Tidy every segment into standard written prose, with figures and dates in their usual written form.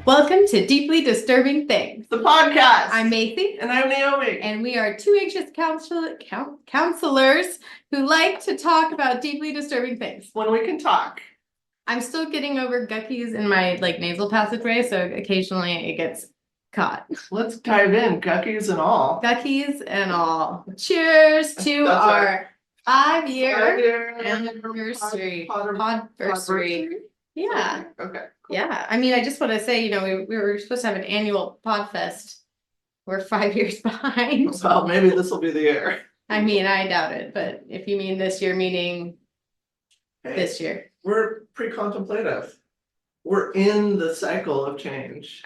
Welcome to Deeply Disturbing Things, the podcast. I'm Macy. And I'm Naomi. And we are two anxious counselors who like to talk about deeply disturbing things. When we can talk. I'm still getting over guckies in my nasal passageway, so occasionally it gets caught. Let's dive in, guckies and all. Guckies and all. Cheers to our 5-year anniversary. Podversary. Yeah. Okay. Cool. Yeah. I mean, I just want to say, we were supposed to have an annual Podfest. We're 5 years behind. Well, maybe this will be the year. I mean, I doubt it, but if you mean this year, meaning this year. We're pre-contemplative. We're in the cycle of change.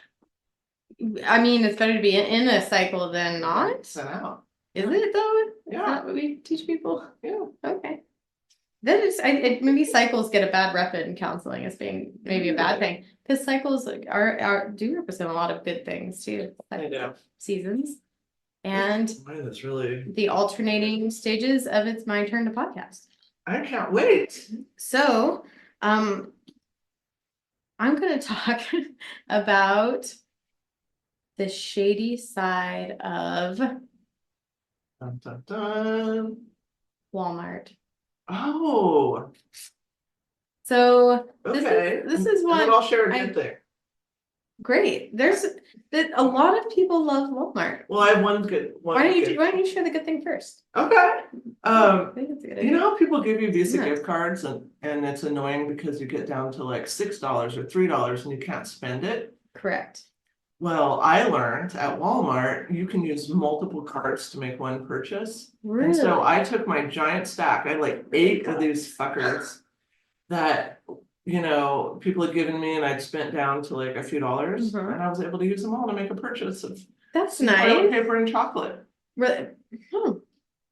I mean, it's better to be in a cycle than not. Set out. Is it though? Yeah. Is that what we teach people? Yeah. Okay. That is, maybe cycles get a bad rep in counseling as being maybe a bad thing, because cycles do represent a lot of good things too. They do. Seasons and That's really the alternating stages of It's My Turn to Podcast. I can't wait. So, I'm going to talk about the shady side of Dun, dun, dun. Walmart. Oh. So Okay. this is And one then I'll share a good thing. Great. There's that a lot of people love Walmart. Well, I have one good one. Why don't you share the good thing first? Okay. I think it's a good idea. You know how people give you Visa Yeah. gift cards and it's annoying because you get down to like $6 or $3 and you can't spend it? Correct. Well, I learned at Walmart, you can use multiple cards to make one purchase. Really? And so I took my giant stack, I had like 8 of these fuckers that, people had given me and I'd spent down to like a few dollars. Mhm. And I was able to use them all to make a purchase of That's toilet nice. paper and chocolate. Really? No,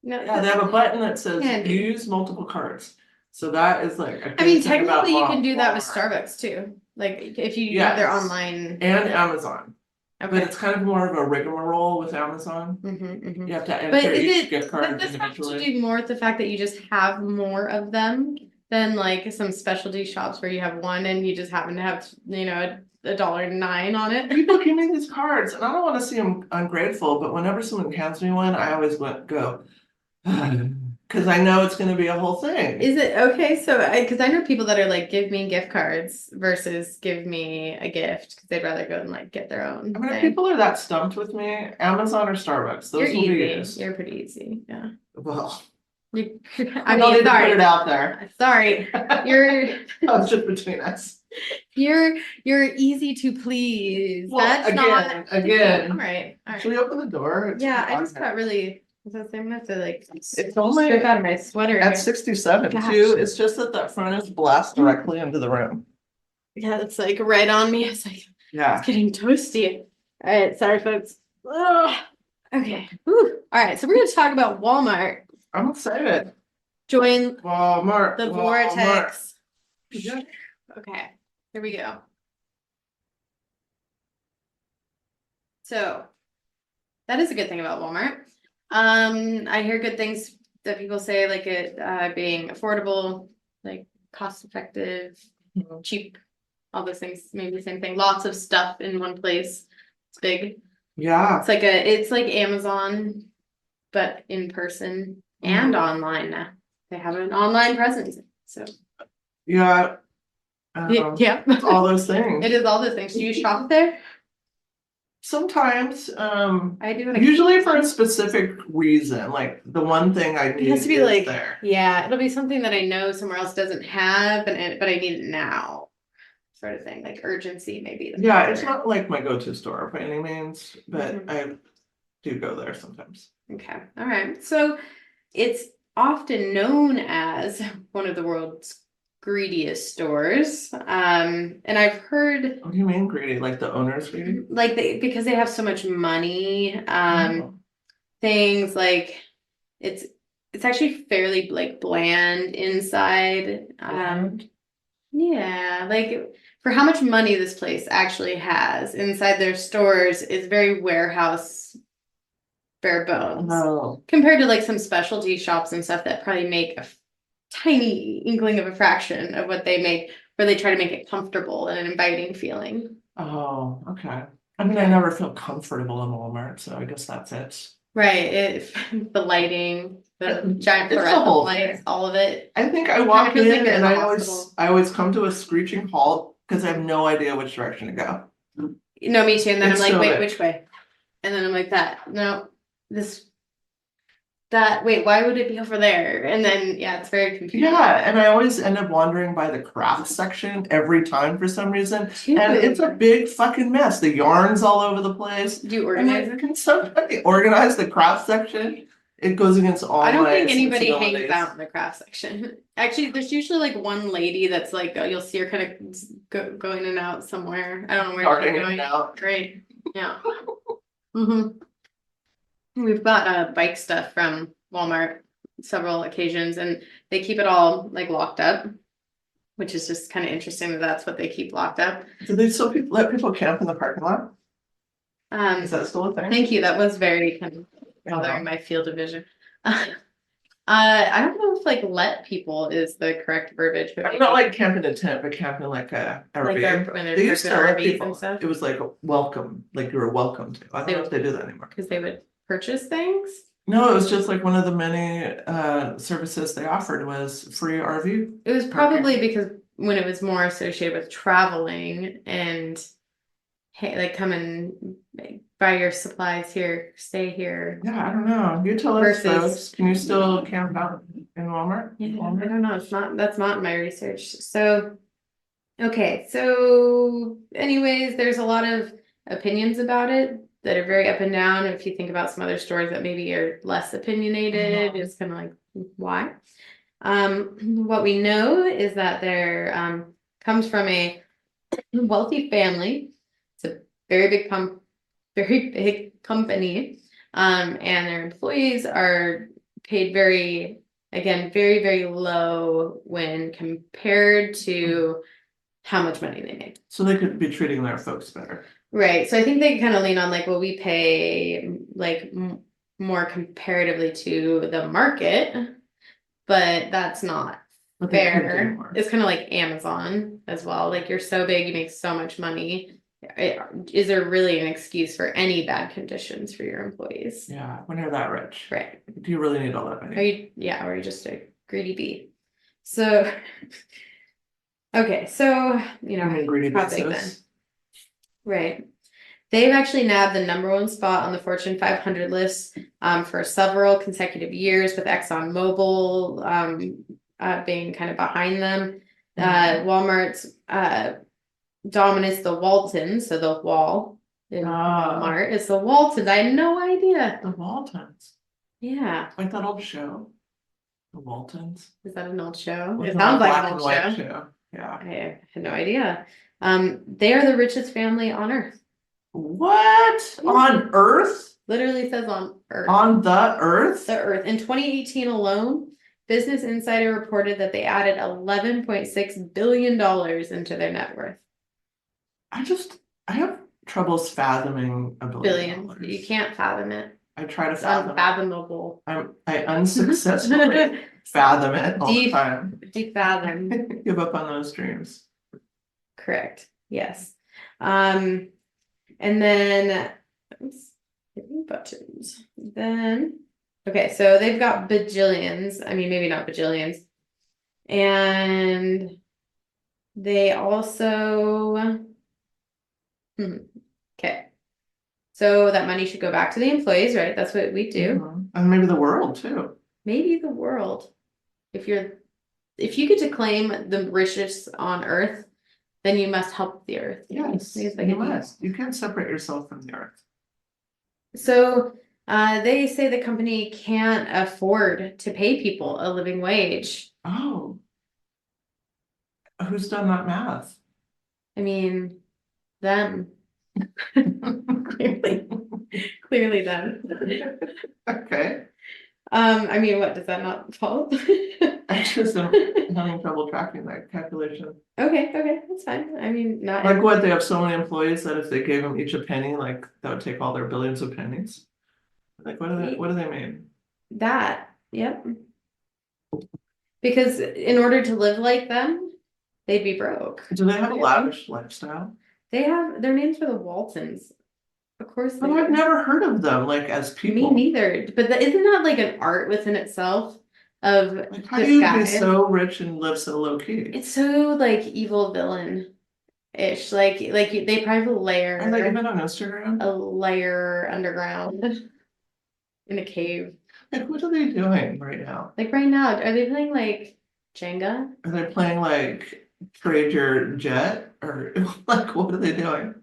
Yeah, they have a button that says Handy. use multiple cards. So that is like a I mean, good thing about technically you can do that with Walmart. Starbucks too. Like if you have their Yes. online. And Amazon. But Okay. it's kind of more of a rigmarole with Amazon. Mm-hmm. You have to But enter each does gift card this have to individually. do more with the fact that you just have more of them than like some specialty shops where you have one and you just happen to have, $1.09 on it? People give me these cards and I don't want to seem ungrateful, but whenever someone hands me one, I always go, because I know it's going to be a whole thing. Is it okay? So, because I know people that are like, give me gift cards versus give me a gift because they'd rather go and like get their own. I mean, if thing. people are that stumped with me, Amazon or Starbucks, those You're will be easy. used. You're pretty easy. Yeah. Well, I don't mean, need to put it sorry. out there. Sorry. You're That's just between us. you're easy to please. Well, That's not again. All right. All Should right. we open the door? It's Yeah, I hot just here. got really. I'm gonna have to like It's only strip out of my sweater. at here. 67 Gosh. too. It's just that front is blast directly into the room. Yeah, it's like right on me. It's like Yeah. it's getting toasty. All right, sorry, folks. Ugh. Okay. Whew. All right, so we're gonna talk about Walmart. I'm excited. Join Walmart. the Walmart. vortex. Yeah. Okay, here we go. So that is a good thing about Walmart. I hear good things that people say, like it being affordable, like cost effective, cheap, all those things, maybe the same thing. Lots of stuff in one place. It's big. Yeah. It's like Amazon, but in person and online now. They have an online presence. So Yeah. yeah. It's all those things. It is all those things. Do you shop there? Sometimes, I do. usually for a specific reason, like the one thing I It need has to be is like, there. yeah, it'll be something that I know somewhere else doesn't have, but I need it now, sort of thing, like urgency maybe. Yeah, it's not like my go-to store by any means, but Mhm. I do go there sometimes. Okay, all right. So it's often known as one of the world's greediest stores. And I've heard What do you mean greedy? Like the owner's greedy? like because they have so much money, Oh. things like it's actually fairly like bland inside. Yeah, like for how much money this place actually has inside their stores is very warehouse bare bones Oh. compared to like some specialty shops and stuff that probably make a tiny inkling of a fraction of what they make where they try to make it comfortable and an inviting feeling. Oh, okay. I mean, I never feel comfortable in Walmart, so I guess that's it. Right, the lighting, the giant It's the fluorescent whole lights, thing. all of it. I think I It walk feels like in you're in and the I hospital. always come to a screeching halt because I have no idea which direction to go. No, me too. And then I'm It's like, so wait, big. which way? And then I'm like, that, no, this, that, wait, why would it be over there? And then, yeah, it's very confusing. Yeah, and I always end up wandering by the craft section every time for some reason. And it's a Too. big fucking mess. The yarn's all over the place. Do you I'm organize like, it? can somebody organize the craft section? It goes against all I don't my think anybody hangs sensibilities. out in the craft section. Actually, there's usually like one lady that's like, you'll see her kind of going in and out somewhere. I don't know where she's Darting in going. and out. Great, yeah. We've got bike stuff from Walmart several occasions, and they keep it all like locked up, which is just kind of interesting that that's what they keep locked up. Do they still let people camp in the parking lot? Is that still a thing? Thank you. That was very kind of coloring my field of vision. I don't know if like let people is the correct verbiage, but I'm not like camping in a tent, but camping like a like RV. when they're They used to parking let RVs people, and stuff, it was like a welcome, like you were welcome to. I don't know if they do that anymore. because they would purchase things. No, it was just like one of the many services they offered was free RV. It was probably because when it was more associated with traveling and hey, like come and buy your supplies here, stay here. Yeah, I don't know. You tell us, Versus- folks. Can you still camp out in Walmart? Yeah, I Walmart? don't know. It's not, that's not my research. So, okay. So anyways, there's a lot of opinions about it that are very up and down. If you think about some other stores that maybe are less opinionated, Mhm. it's kind of like, why? What we know is that there comes from a wealthy family. It's a very big company. And their employees are paid very, very low when compared to how much money they make. So they could be treating their folks better. Right. So I think they kind of lean on like, well, we pay like more comparatively to the market, but that's not But they could do fair. more. It's kind of like Amazon as well. Like you're so big, you make so much money. Is there really an excuse for any bad conditions for your employees? Yeah, when you're that rich. Right. Do you really need all that Are money? or are you just a greedy bee? So, okay, so, you know, You mean greedy how big then? Bezos? Right. They've actually nabbed the #1 spot on the Fortune 500 list for several consecutive years, with ExxonMobil being kind of behind them. Walmart's dominance, the Waltons, so the wall in Walmart, it's the Waltons. I had no idea. The Waltons. Yeah. Like that old show. The Waltons. Is that an old show? It It sounds like black an and old white show. Yeah. I had no idea. They are the richest family on earth. What? On Earth? Literally says on earth. On the Earth? The earth. In 2018 alone, Business Insider reported that they added $11.6 billion into their net worth. I have troubles fathoming $1 billion. You can't fathom it. I try to It's fathom unfathomable. I unsuccessfully fathom it all the time. Deep fathom. Give up on those dreams. Correct. Yes. And then, oops, hitting buttons. Then, okay, so they've got bajillions. I mean, maybe not bajillions. And they also, okay. So that money should go back to the employees, right? That's what we do. And maybe the world too. Maybe the world. If you get to claim the richest on earth, then you must help the earth. Yes, you must. You can't separate yourself from the earth. So they say the company can't afford to pay people a living wage. Oh. Who's done that math? I mean, them. Clearly them. Okay. I mean, what does that not follow? I just am having trouble tracking that calculation. Okay, that's fine. I mean, not like what, they have so many employees that if they gave them each a penny, like that would take all their billions of pennies. Like what do they mean? That, yep. Because in order to live like them, they'd be broke. Do they have a Yeah. lavish lifestyle? They have, their names are the Waltons. Of course they But I've do. never heard of them, like, as Me people. neither, but isn't that like an art within itself of Like, how do this you guy? be so rich and live so low key? It's so like evil villain-ish, like they probably have Are they a even on Instagram? layer underground in a cave. Like, what are they doing right now? Like right now, are they playing like Jenga? Are they playing like Trade Your Jet? Or like, what are they doing?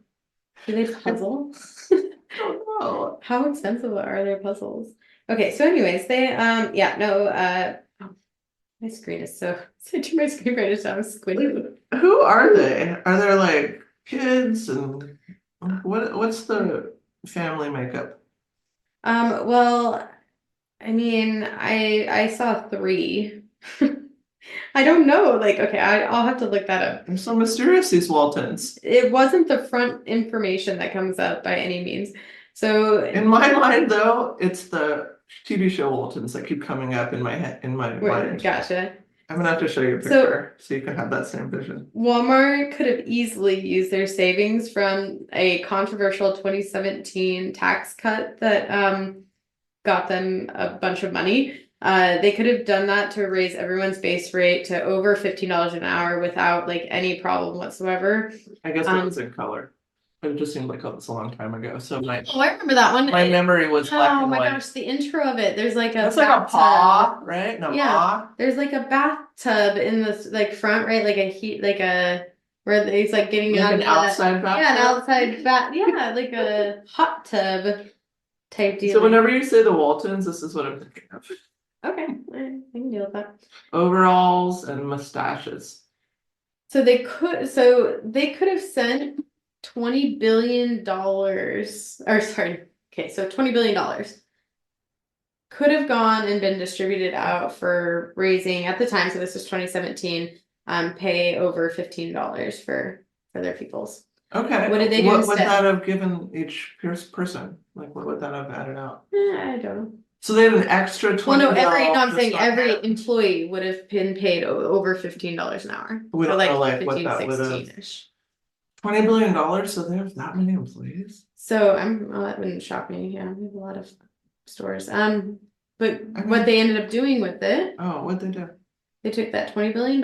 Do they puzzle? I don't know. How expensive are their puzzles? Okay, so anyways, they yeah, no, oh, my screen is so my screen right is so squinty. Who are they? Are there like kids and what's the family makeup? Well, I mean, I saw three. I don't know. Like, okay, I'll have to look that up. They're so mysterious, these Waltons. It wasn't the front information that comes up by any means. So In my mind, though, it's the TV show Waltons that keep coming up in my head, in my mind. gotcha. I'm gonna have to show you a picture so you can have that same vision. Walmart could have easily used their savings from a controversial 2017 tax cut that got them a bunch of money. They could have done that to raise everyone's base rate to over $15 an hour without like any problem whatsoever. I guess it was in color. But it just seemed like it was a long time ago. So Oh, I remember that one. my memory was black Oh and my white. gosh, the intro of it. There's like a It's like a paw, right? No, Yeah. paw. There's like a bathtub in this like front, right? Like a heat, like a where he's like getting Like out an of outside yeah, an bathtub. outside bat, yeah, like a hot tub type deal. So whenever you say the Waltons, this is what I'm thinking of. Okay, I can deal with that. Overalls and mustaches. So they could have sent $20 billion, or sorry, okay, so $20 billion could have gone and been distributed out for raising at the time, so this was 2017, pay over $15 for their peoples. Okay. What did they do What would instead? that have given each person? Like, what would that have added out? I don't know. So they had an extra Well, 20 no, mil I'm just saying on every hand. employee would have been paid over $15 an hour. We So don't like know like what 15, that would have. 16-ish. $20 billion, so they have that many employees. So well, that wouldn't shock me. Yeah, we have a lot of stores. But I what mean- they ended up doing with it, Oh, what'd they do? they took that $20 billion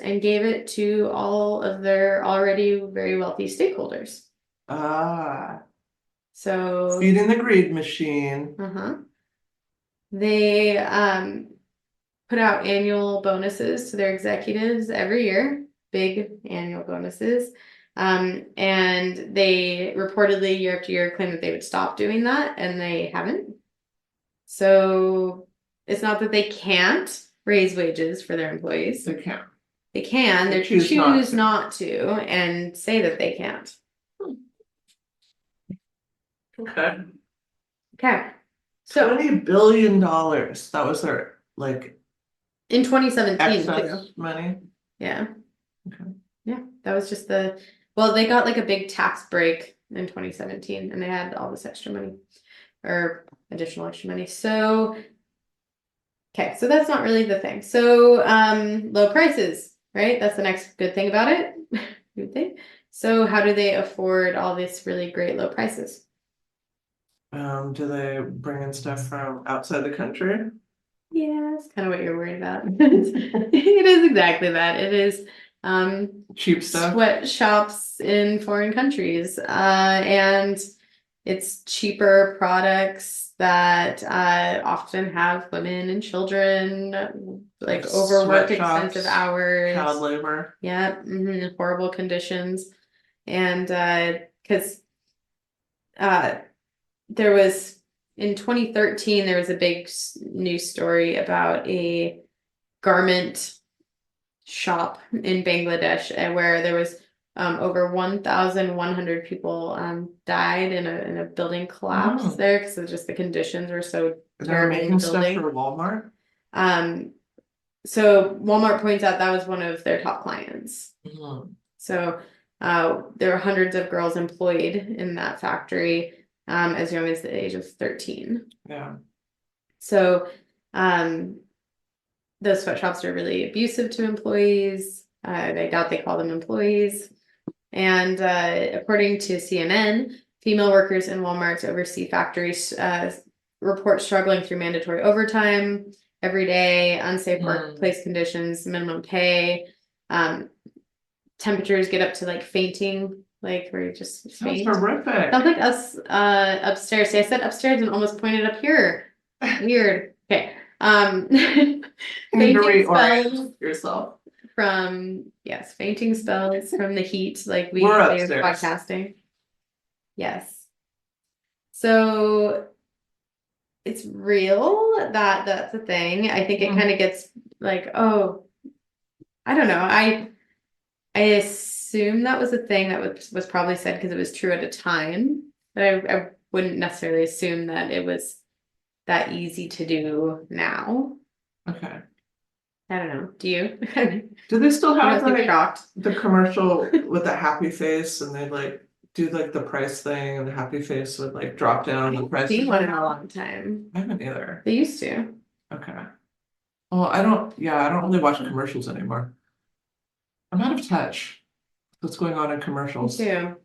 and gave it to all of their already very wealthy stakeholders. Ah, So feeding the greed machine. they put out annual bonuses to their executives every year, big annual bonuses. And they reportedly year after year claim that they would stop doing that, and they haven't. So it's not that they can't raise wages for their employees. They can't. They can, They they choose choose not not to and say that they can't. Okay. Okay. So $20 billion. That was their like in 2017 too. excess money. Yeah. Okay. Yeah, that was just well, they got like a big tax break in 2017 and they had all this extra money or additional extra money. So, okay, so that's not really the thing. So, low prices, right? That's the next good thing about it, you would think. So how do they afford all this really great low prices? Do they bring in stuff from outside the country? Yeah, that's kind of what you're worried about. It is exactly that. It is Cheap stuff. sweatshops in foreign countries, and it's cheaper products that often have women and children like overwork Sweatshops, extensive hours. Child labor. Yeah, horrible conditions, and because there was in 2013 there was a big news story about a garment shop in Bangladesh where there was over 1,100 people died in a building collapse there because of just the conditions were so They're terrible in the making stuff building. for Walmart. So Walmart points out that was one of their top clients. So there were hundreds of girls employed in that factory as young as the age of 13. Yeah. So those sweatshops are really abusive to employees. I doubt they call them employees. And according to CNN, female workers in Walmart's overseas factories report struggling through mandatory overtime every day, unsafe workplace conditions, minimum pay. Temperatures get up to like fainting, like where you just That's faint. horrific. Sounds like us upstairs. See, I said upstairs and almost pointed up here. Weird. Okay. You need to Fainting spells reorient yourself. from fainting spells from the heat, like we We're say with upstairs. podcasting. Yes. So it's real that that's a thing. I think it kind of gets like, oh, I don't know. I assume that was a thing that was probably said because it was true at a time, but I wouldn't necessarily assume that it was that easy to do now. Okay. I don't know. Do you? Do they still You have don't seem like shocked. the commercial with the happy face and they like do like the price thing and the happy face would like drop down the price? Seen one in a long time. I haven't either. They used to. Okay. Well, I don't really watch commercials anymore. I'm out of touch. What's going on in Me commercials? too.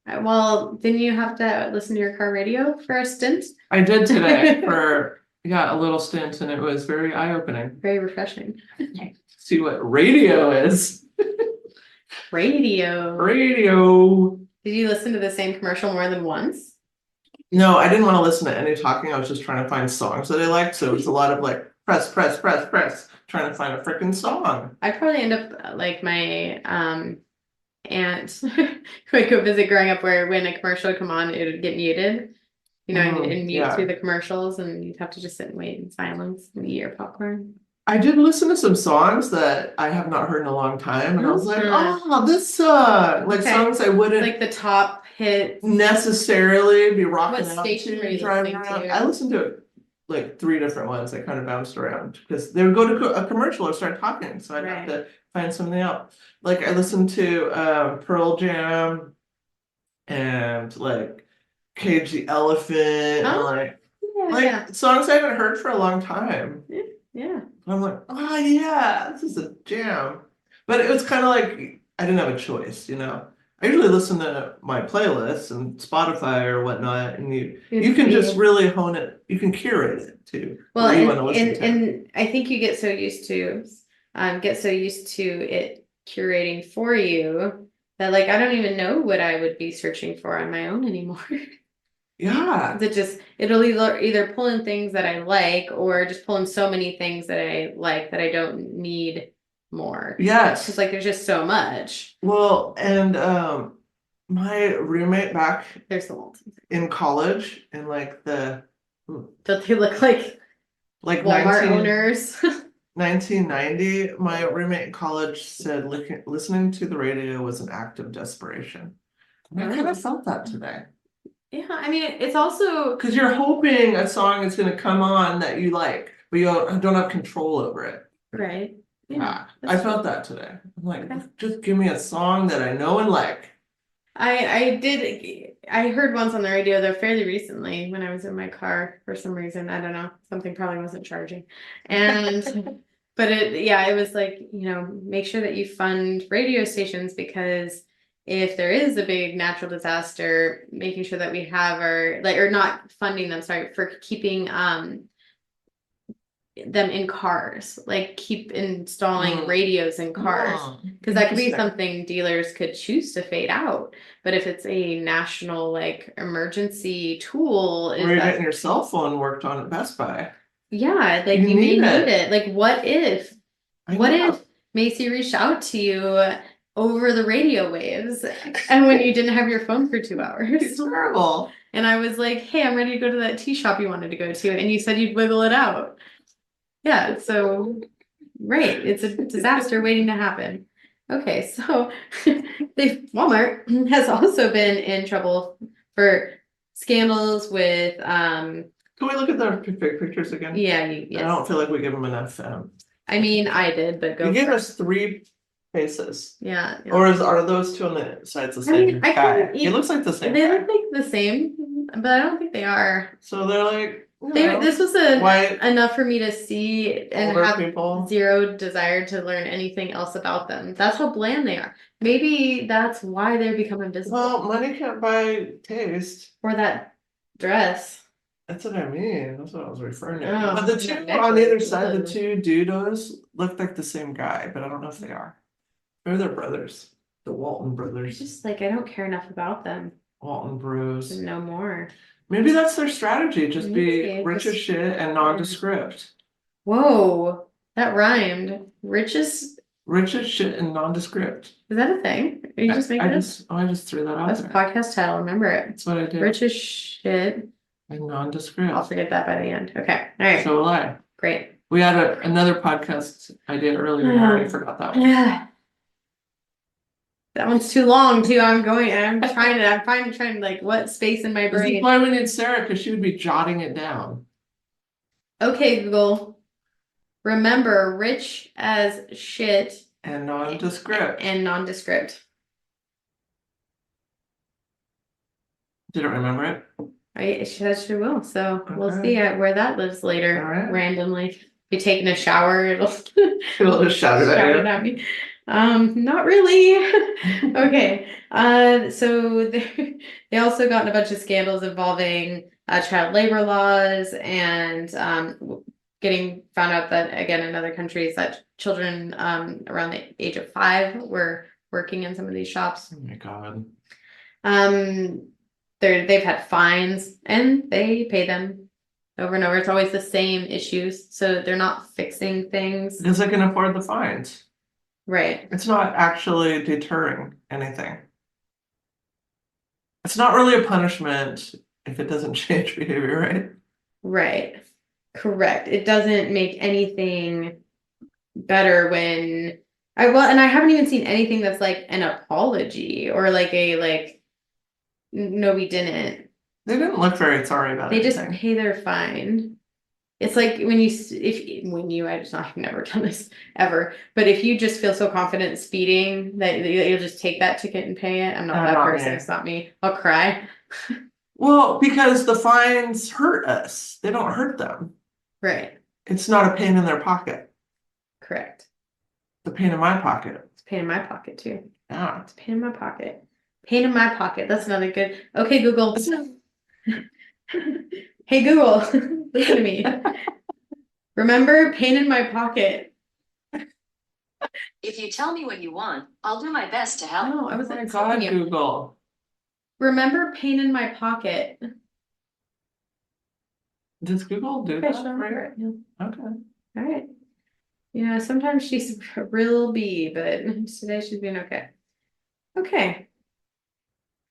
Well, didn't you have to listen to your car radio for a stint? I did today for a little stint and it was very eye-opening. Very refreshing. See what radio is. Radio. Radio. Did you listen to the same commercial more than once? No, I didn't want to listen to any talking. I was just trying to find songs that I liked. So it was a lot of like press, trying to find a freaking song. I'd probably end up like my aunt who I go visit growing up, where when a commercial would come on, it would get muted, and mute through the commercials, and you'd have to just sit and wait in silence and eat your popcorn. I did listen to some songs that I have not heard in a long time, and I was like, oh, this song. Like songs I wouldn't like the top hits necessarily be rocking What out station to were you driving listening around. to? I listened to like 3 different ones. I kind of bounced around because they would go to a commercial or start talking, so I'd have to find something else. Like I listened to Pearl Jam and like Cage the Elephant and like songs I haven't heard for a long time. Yeah. I'm like, oh yeah, this is a jam. But it was kind of like I didn't have a choice, I usually listen to my playlists and Spotify or whatnot, and you can just really hone it. You can curate it too. Well, you want to listen to. And I think you get so used to it curating for you that like I don't even know what I would be searching for on my own anymore. Yeah. It'll either pull in things that I like or just pull in so many things that I like that I don't need more. Yes. Because like there's just so much. Well, and my roommate back There's the whole in college and like the don't they look like Walmart owners? 1990, my roommate in college said listening to the radio was an act of desperation. And I kind of felt that today. Yeah, I mean, it's also because you're hoping a song is going to come on that you like, but you don't have control over it. Right. Yeah, I felt that today. I'm like, just give me a song that I know and like. I heard once on the radio though fairly recently when I was in my car for some reason. I don't know. Something probably wasn't charging. And but it was like, make sure that you fund radio stations because if there is a big natural disaster, making sure that we have or not funding them, sorry, for keeping them in cars, like keep installing radios in cars, because that could be something dealers could choose to fade out. But if it's a national like emergency tool, or you're getting your cell phone worked on at Best Buy. Yeah, like you may need it. Like what if Macy reached out to you over the radio waves and when you didn't have your phone for 2 hours? It's terrible. And I was like, hey, I'm ready to go to that tea shop you wanted to go to, and you said you'd wiggle it out. Yeah, so right, it's a disaster waiting to happen. Okay, so Walmart has also been in trouble for scandals with Can we look at the pictures again? Yeah, I don't feel like we give them enough. I mean, I did, but you gave us 3 faces. Yeah. Or are those 2 on the sides the same guy? It looks like the same. They look like the same, but I don't think they are. So they're like you know, This was white, enough for me to see and older have people. zero desire to learn anything else about them. That's how bland they are. Maybe that's why they become invisible. Well, money can't buy taste. Or that dress. That's what I mean. That's what I was referring to. Oh, But the that two on necklace, either side, the ugh. two dudos look like the same guy, but I don't know if they are. Maybe they're brothers. The Walton I brothers. just like I don't care enough about them Walton to Bros. know more. Maybe that's their strategy. Just be Maybe, rich as just- shit and nondescript. Whoa, that rhymed. Richest, Rich as shit and nondescript. is that a thing? Are you just making it? I just threw that out That's a there. podcast title, remember it. That's what I did. Rich as shit. And I'll nondescript. forget that by the end. Okay, all right, So will I. great. We had another podcast I did earlier and I already forgot that one. Yeah. That one's too long too. I'm trying like what space in my This is brain. why we need Sarah, because she would be jotting it down. Okay, Google. Remember rich as shit And nondescript. and nondescript. Didn't remember it. She said she will, so we'll Okay. see where that lives later. All right. Randomly. Be taking a shower, it'll It'll just shout it shout at it you. at me. Not really. Okay. So they also got in a bunch of scandals involving child labor laws and getting found out that again in other countries that children around the age of 5 were working in some of these shops. Oh my God. They've had fines and they pay them over and over. It's always the same issues, so they're not fixing things. Because they can afford the fines. Right. It's not actually deterring anything. It's not really a punishment if it doesn't change behavior, right? Right. Correct. It doesn't make anything better when and I haven't even seen anything that's like an apology or like no, we didn't. They didn't look very sorry about They just anything. pay their fine. It's like I've never done this ever, but if you just feel so confident speeding that you'll just take that ticket and pay it. I'm not that Not person. me. It's not me. I'll cry. Well, because the fines hurt us. They don't hurt them. Right. It's not a pain in their pocket. Correct. It's a pain in my pocket. It's a pain in my pocket too. Yeah. It's a pain in my pocket. Pain in my pocket. That's another good. Okay, Google. Hey Google, listen to me. Remember pain in my pocket. If you tell me what you want, I'll do my best to help. No, I Oh was my like God, Google. Remember pain in my pocket. Does Google do Okay, that? sure. Right? Yeah. Okay. All right. Yeah, sometimes she's a real bee, but today she's been okay. Okay.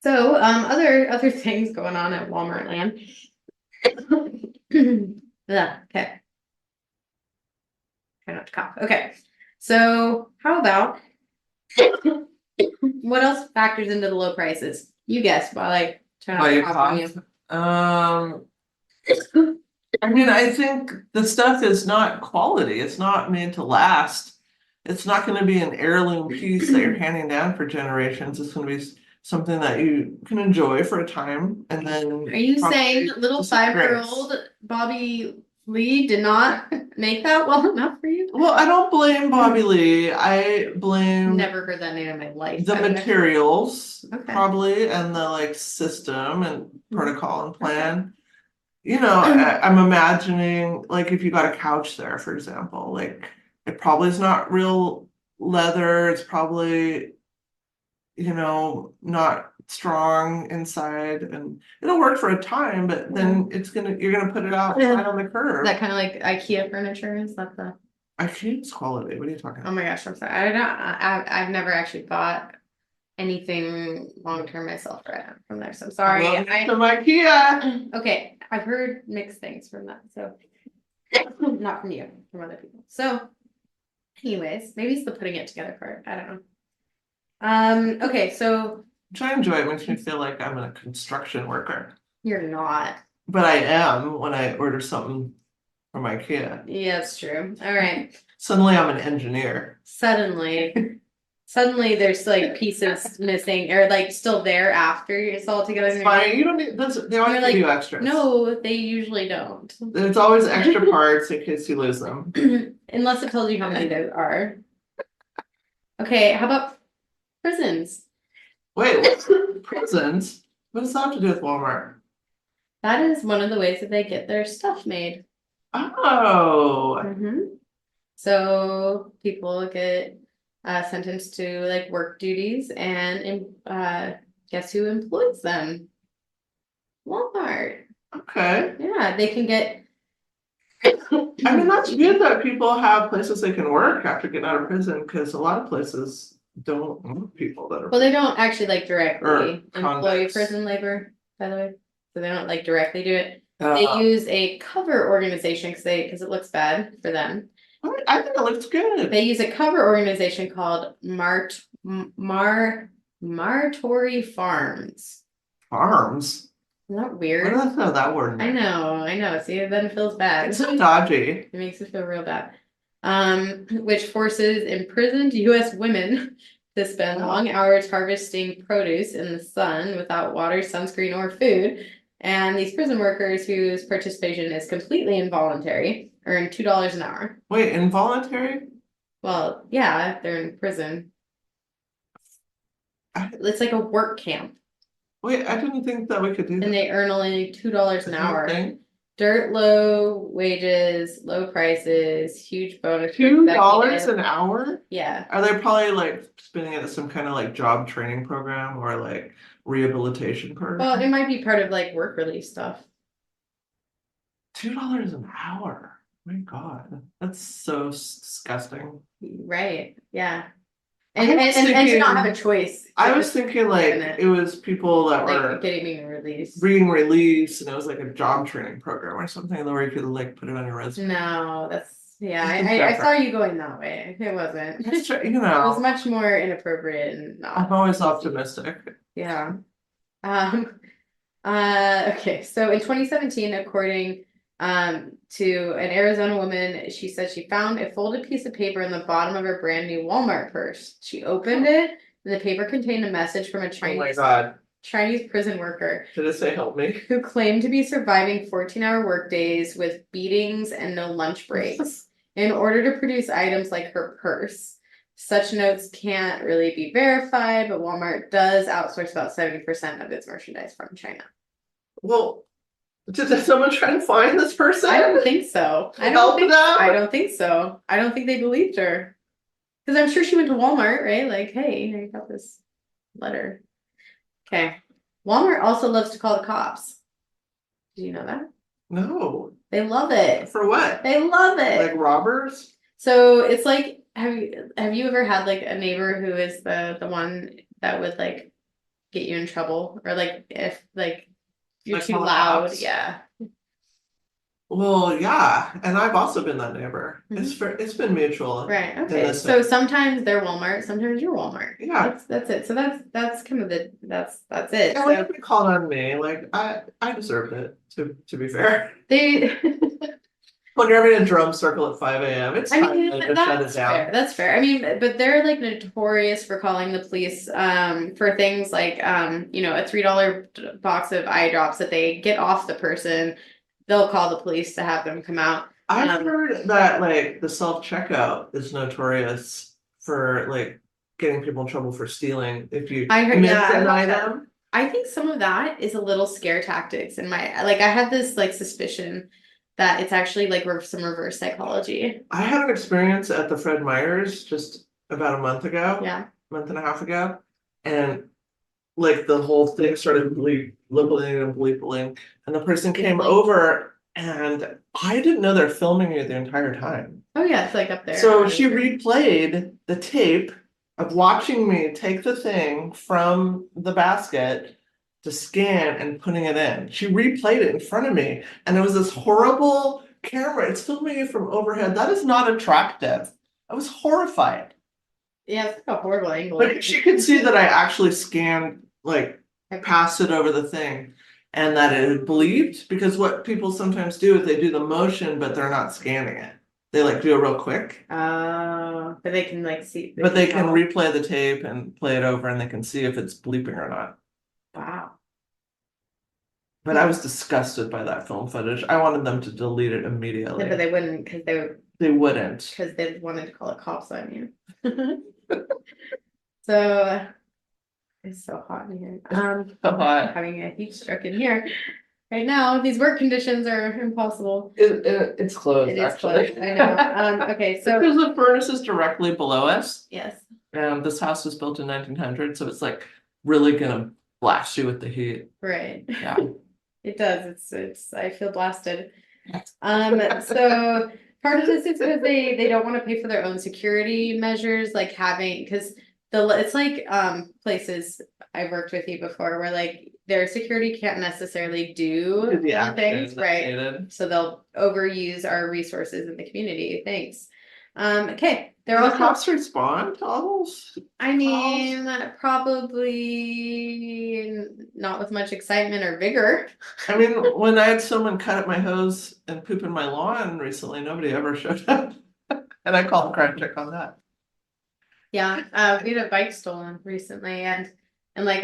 So, other things going on at Walmart land. Yeah, okay. Try not to cough. Okay. So, how about what else factors into the low prices? You guess while I try not While to you cough on you. I mean, I think the stuff is not quality. It's not made to last. It's not going to be an heirloom piece that you're handing down for generations. It's going to be something that you can enjoy for a time and then. Are you probably saying little disgrace. 5-year-old Bobby Lee did not make that well enough for you? Well, I don't blame Bobby Lee. I blame Never heard that name in my life. the I mean, materials Okay. probably and the like system and protocol and plan. You know, Mm-hmm. I'm imagining like if you got a couch there, for example, like it probably is not real leather. It's probably, you know, not strong inside and it'll work for a time, but then you're gonna put it outside on the Is curb. that kind of like IKEA furniture? Is that the? I think it's quality. What are you talking Oh about? my gosh, I'm sorry. I've never actually bought anything long term myself from there. So I'm sorry. Welcome to IKEA. Okay, I've heard mixed things from that. So not from you, from other people. So, anyways, maybe it's the putting it together part. I don't know. Okay, so Which I enjoy. It makes me feel like I'm a construction worker. you're not. But I am when I order something from IKEA. Yeah, it's true. All right. Suddenly I'm an engineer. Suddenly. Suddenly there's like pieces missing or like still there after it's all together. It's fine, you don't need, this, they always You're give like, you extras. No, they usually don't. There's always extra parts in case you lose them. Unless it tells you how many there are. Okay, how about prisons? Wait, what's prisons? What does that have to do with Walmart? That is one of the ways that they get their stuff made. Oh, So people get sentenced to like work duties and guess who employs them? Walmart. okay. Yeah, they can get. I mean, that's good that people have places they can work after getting out of prison, because a lot of places don't want people that are. Well, they don't actually like directly employ convicts. prison labor, by the way. So they don't like directly do it. Uh, They use a cover organization because it looks bad for them. I think it looks good. They use a cover organization called Martory Farms. Farms. Isn't that Where weird? does that word? I know. See, then it feels bad. It's so dodgy. It makes it feel real bad. Which forces imprisoned US women to spend long hours harvesting produce in the sun without water, sunscreen, or food. And these prison workers whose participation is completely involuntary earn $2 an hour. Wait, involuntary? Well, yeah, they're in prison. It's like a work camp, Wait, I didn't think that we could do and that. they earn only $2 an Is that a hour. thing? Dirt low wages, low prices, huge bonus. for $2 executives. an hour? Yeah. Are they probably like spending it as some kind of like job training program or like rehabilitation program? Well, it might be part of like work release stuff. $2 an hour. My God, that's so disgusting. Right, yeah. I And was to not thinking- have a choice. I to was just thinking like given it, it was people that were like getting released. being released and it was like a job training program or something where you could like put it on your resume. No, yeah, This is I saw different. you going that way. It wasn't. It's It you was know, much more inappropriate and I'm not. always optimistic. Yeah. Okay, so in 2017, according to an Arizona woman, she said she found a folded piece of paper in the bottom of her brand new Walmart purse. She opened it, and the paper contained a message from a Oh my God, Chinese prison worker did it say help me? who claimed to be surviving 14-hour workdays with beatings and no lunch breaks in order to produce items like her purse. Such notes can't really be verified, but Walmart does outsource about 70% of its merchandise from China. Well, did someone try and find this person? I don't think so. I Help don't them? think so. I don't think they believed her. Because I'm sure she went to Walmart, right? Like, hey, I got this letter. Okay. Walmart also loves to call the cops. Did you know that? No. They love it. For what? They love it. Like robbers? So it's like, have you ever had like a neighbor who is the one that would like get you in trouble, or like if like you're Like too call the loud? cops? Yeah. Well, yeah, and I've also been that neighbor. Mhm. It's been mutual. Right. in Okay. this So sense. sometimes they're Walmart, sometimes you're Walmart. Yeah. That's it. So that's kind of that's it. And when they called on me, like I deserved it, to be fair. They When you're having a drum circle at 5 a.m., it's I time mean, to shut it that's down. fair. That's fair. I mean, but they're like notorious for calling the police for things like you know, a $3 box of eye drops that they get off the person. They'll call the police to have them come out. I've heard that like the self-checkout is notorious for like getting people in trouble for stealing if you I heard- miss yeah, I an heard that. item. I think some of that is a little scare tactics in my like I have this like suspicion that it's actually like some reverse psychology. I had an experience at the Fred Meyer's just about a month ago. Yeah. Month and a half ago. And like the whole thing started bleeping, and the person came Bleeping. over and I didn't know they're filming you the entire time. Oh yeah, it's like up there. So she replayed the tape of watching me take the thing from the basket to scan and putting it in. She replayed it in front of me, and it was this horrible camera. It's filming you from overhead. That is not attractive. I was horrified. Yeah, it's like a horrible angle. But she could see that I actually scanned, like, passed it over the thing, and that it had bleeped, because what people sometimes do is they do the motion, but they're not scanning it. They like do it real quick, but they can like see. but they can tell. replay the tape and play it over and they can see if it's bleeping or not. Wow. But I was disgusted by that film footage. I wanted them to delete it immediately. Yeah, but they wouldn't because They wouldn't. they wanted to call it cops on you. So it's so hot in here. So hot. Having a heat stroke in here right now. These work conditions are impossible. It's closed, It is actually. closed. I know. Okay, so Because the furnace is directly below us. yes, This house was built in 1900, so it's like really gonna blast you with the heat. right. Yeah. It does. I feel blasted. So part of this is because they don't want to pay for their own security measures, like having because it's like places I've worked with you before where like their security can't necessarily do The the things, action that's right? needed. So they'll overuse our resources in the community. Thanks. Okay. They're Do the also cops respond to all those? I mean, probably not with much excitement or vigor. I mean, when I had someone cut up my hose and poop in my lawn recently, nobody ever showed up. And I called crime check on that. Yeah, we had a bike stolen recently and like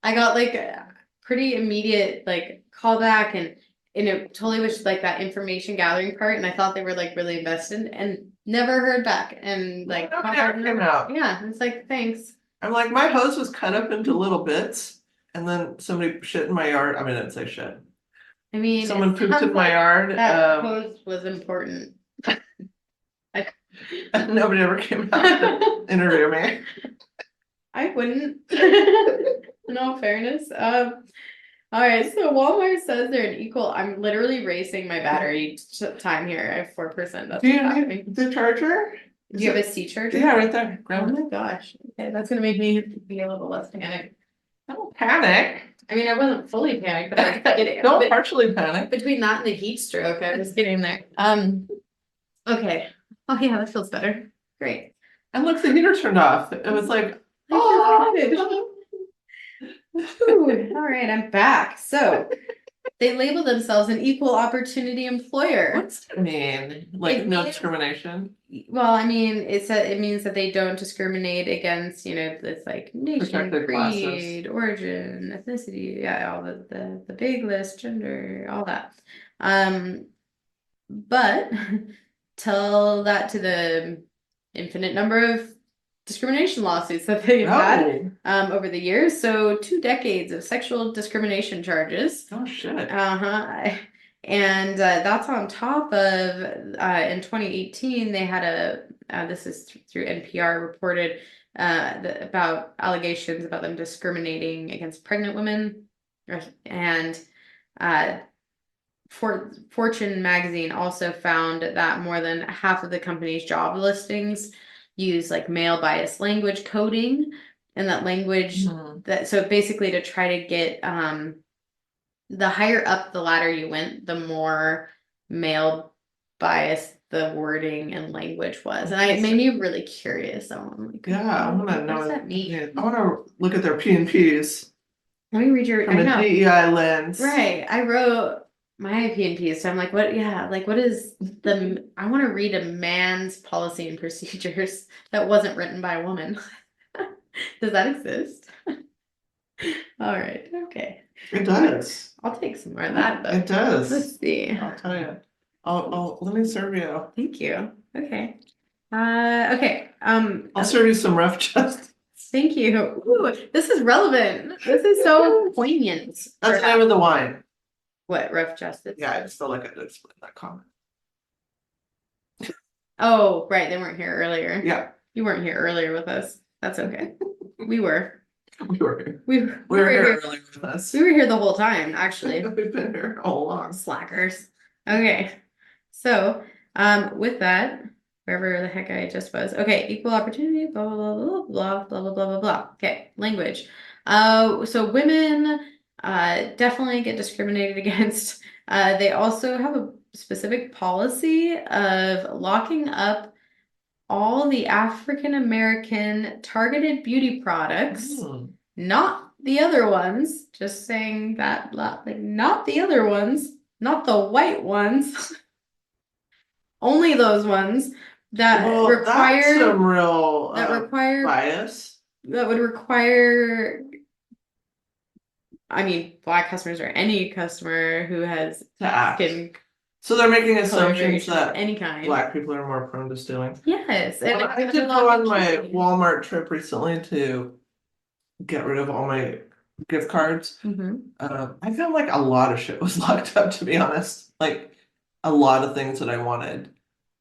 I got like a pretty immediate like callback and it totally was like that information gathering part and I thought they were like really invested and never heard back and like Nobody ever came out. yeah, it's like thanks. I'm like, my hose was cut up into little bits and then somebody shit in my yard. I mean, I didn't say shit. I mean, Someone it pooped sounds in my like yard. that post was important. And nobody ever came out to interview me. I wouldn't. In all fairness. All right, so Walmart says they're an equal. I'm literally racing my battery time here. I have 4%. That's Do what's you happening. need the charger? Do you have a C charger? Yeah, right there. Oh Grab it. my gosh. Okay, that's gonna make me be a little less panicked. Don't panic. I mean, I wasn't fully panicked, but I was getting Don't partially panic. between that and the heat stroke, I was getting there. Okay. Oh yeah, that feels better. Great. And look, the heater turned off. It was like, Oh. All right, I'm back. So they label themselves an equal opportunity employer. what's that mean? Like It no means- discrimination? Well, I mean, it means that they don't discriminate against, it's like nation, Protected creed, classes. origin, ethnicity, yeah, all the big list, gender, all that. But tell that to the infinite number of discrimination lawsuits that they've had No. over the years. So 2 decades of sexual discrimination charges. Oh shit. And that's on top of in 2018 they had this is through NPR reported about allegations about them discriminating against pregnant women and Fortune magazine also found that more than half of the company's job listings use like male bias language coding and that language that so basically to try to get the higher up the ladder you went, the more male bias the wording and language was. And it made me really curious. So I'm like, Yeah, I wanna what know. does that mean? Yeah, I wanna look at their P&Ps Let me read your from I a know. DEI lens. Right. I wrote my P&P, so I'm like, what is I want to read a man's policy and procedures that wasn't written by a woman. Does that exist? All right, okay. It does. I'll take some more of that, It does. let's see. I'll tell you. Let me serve you. Thank you. Okay. Okay. I'll serve you some rough justice. Thank you. Ooh, this is relevant. This is so poignant. That's the name of the wine. What, rough justice? Yeah, I just felt like I had to explain that comment. Oh, right. They weren't here earlier. Yeah, You weren't here earlier with us. That's okay. We were. we were here. We We were here earlier with us. We were here the whole time, actually. We've been here all along. Slackers. Okay. So, with that, wherever the heck I just was. Okay, equal opportunity, blah blah blah blah blah blah blah blah blah blah. Okay, language. So women definitely get discriminated against. They also have a specific policy of locking up all the African American targeted beauty products, not the other ones, just saying that, like, not the other ones, not the white ones. only those ones that Well, that's require, some real that require, bias that would require, I mean, Black customers or any customer who has to act. skin So they're making color assumptions variation of that any kind. Black people are more prone to stealing. Yes. And Well, I there's did a lot go of on my cheating. Walmart trip recently to get rid of all my gift cards. Mhm. I found like a lot of shit was locked up, to be honest. Like a lot of things that I wanted,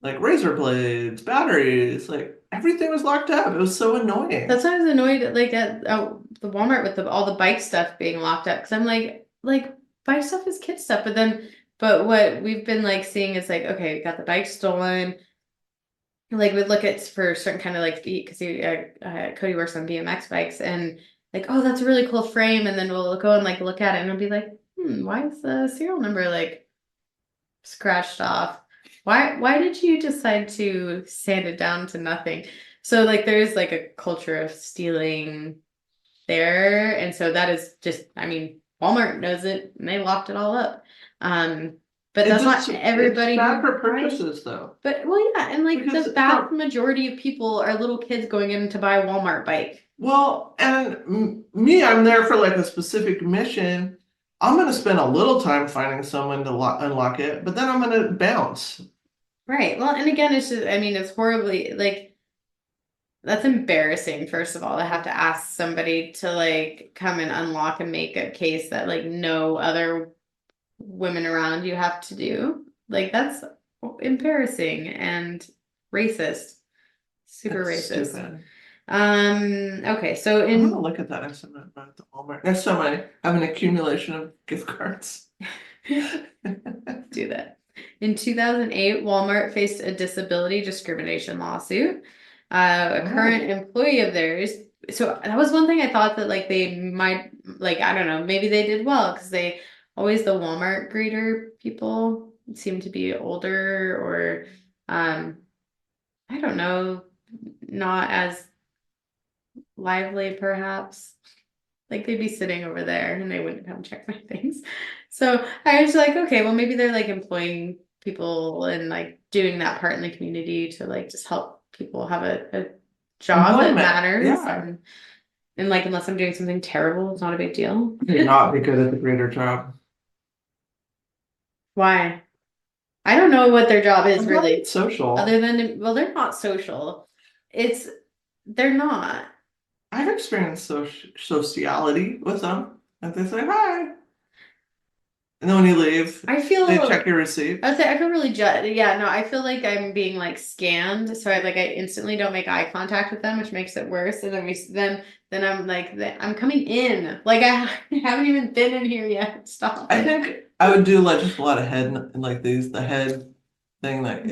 like razor blades, batteries, like everything was locked up. It was so annoying. That's why I was annoyed like at the Walmart with all the bike stuff being locked up because I'm like bike stuff is kid stuff, but what we've been like seeing is like okay, we got the bike stolen. Like we look at for certain kind of like because Cody works on BMX bikes and like oh that's a really cool frame and then we'll go and like look at it and we'll be like why is the serial number like scratched off? Why did you decide to sand it down to nothing? So like there's like a culture of stealing there, and so that is just I mean Walmart knows it and they locked it all up. But that's not everybody It's bad who for purchases though. But well yeah, and like Because the vast majority of people are little kids going in to buy a Walmart bike. Well, and me, I'm there for like a specific mission. I'm gonna spend a little time finding someone to unlock it, but then I'm gonna bounce. Right. Well, and again, it's just I mean, it's horribly like that's embarrassing, first of all, to have to ask somebody to like come and unlock and make a case that like no other women around you have to do. Like that's embarrassing and racist. Super That's racist. stupid. Okay, so I'm gonna in look at that next time I'm at the Walmart. Next time I have an accumulation of gift cards. do that. In 2008, Walmart faced a disability discrimination lawsuit. A current employee of theirs. So that was one thing I thought that like they might like I don't know maybe they did well because they always the Walmart greeter people seem to be older or I don't know not as lively perhaps. Like they'd be sitting over there and they wouldn't come check my things. So I was like, okay, well maybe they're like employing people and like doing that part in the community to like just help people have a job that Employment, matters. yeah. And like unless I'm doing something terrible, it's not a big deal. You'd not be good at the greeter job. Why? I don't know what their job is really. Social. Other than well, they're not social. They're not. I've experienced sociality with them. And they say hi. And then when you leave, I feel they check your receipt. I would say I feel really yeah, no, I feel like I'm being like scanned. So I instantly don't make eye contact with them, which makes it worse. And then I'm like I'm coming in. Like I haven't even been in here yet. Stop. I think I would do like just a lot of head like the head thing like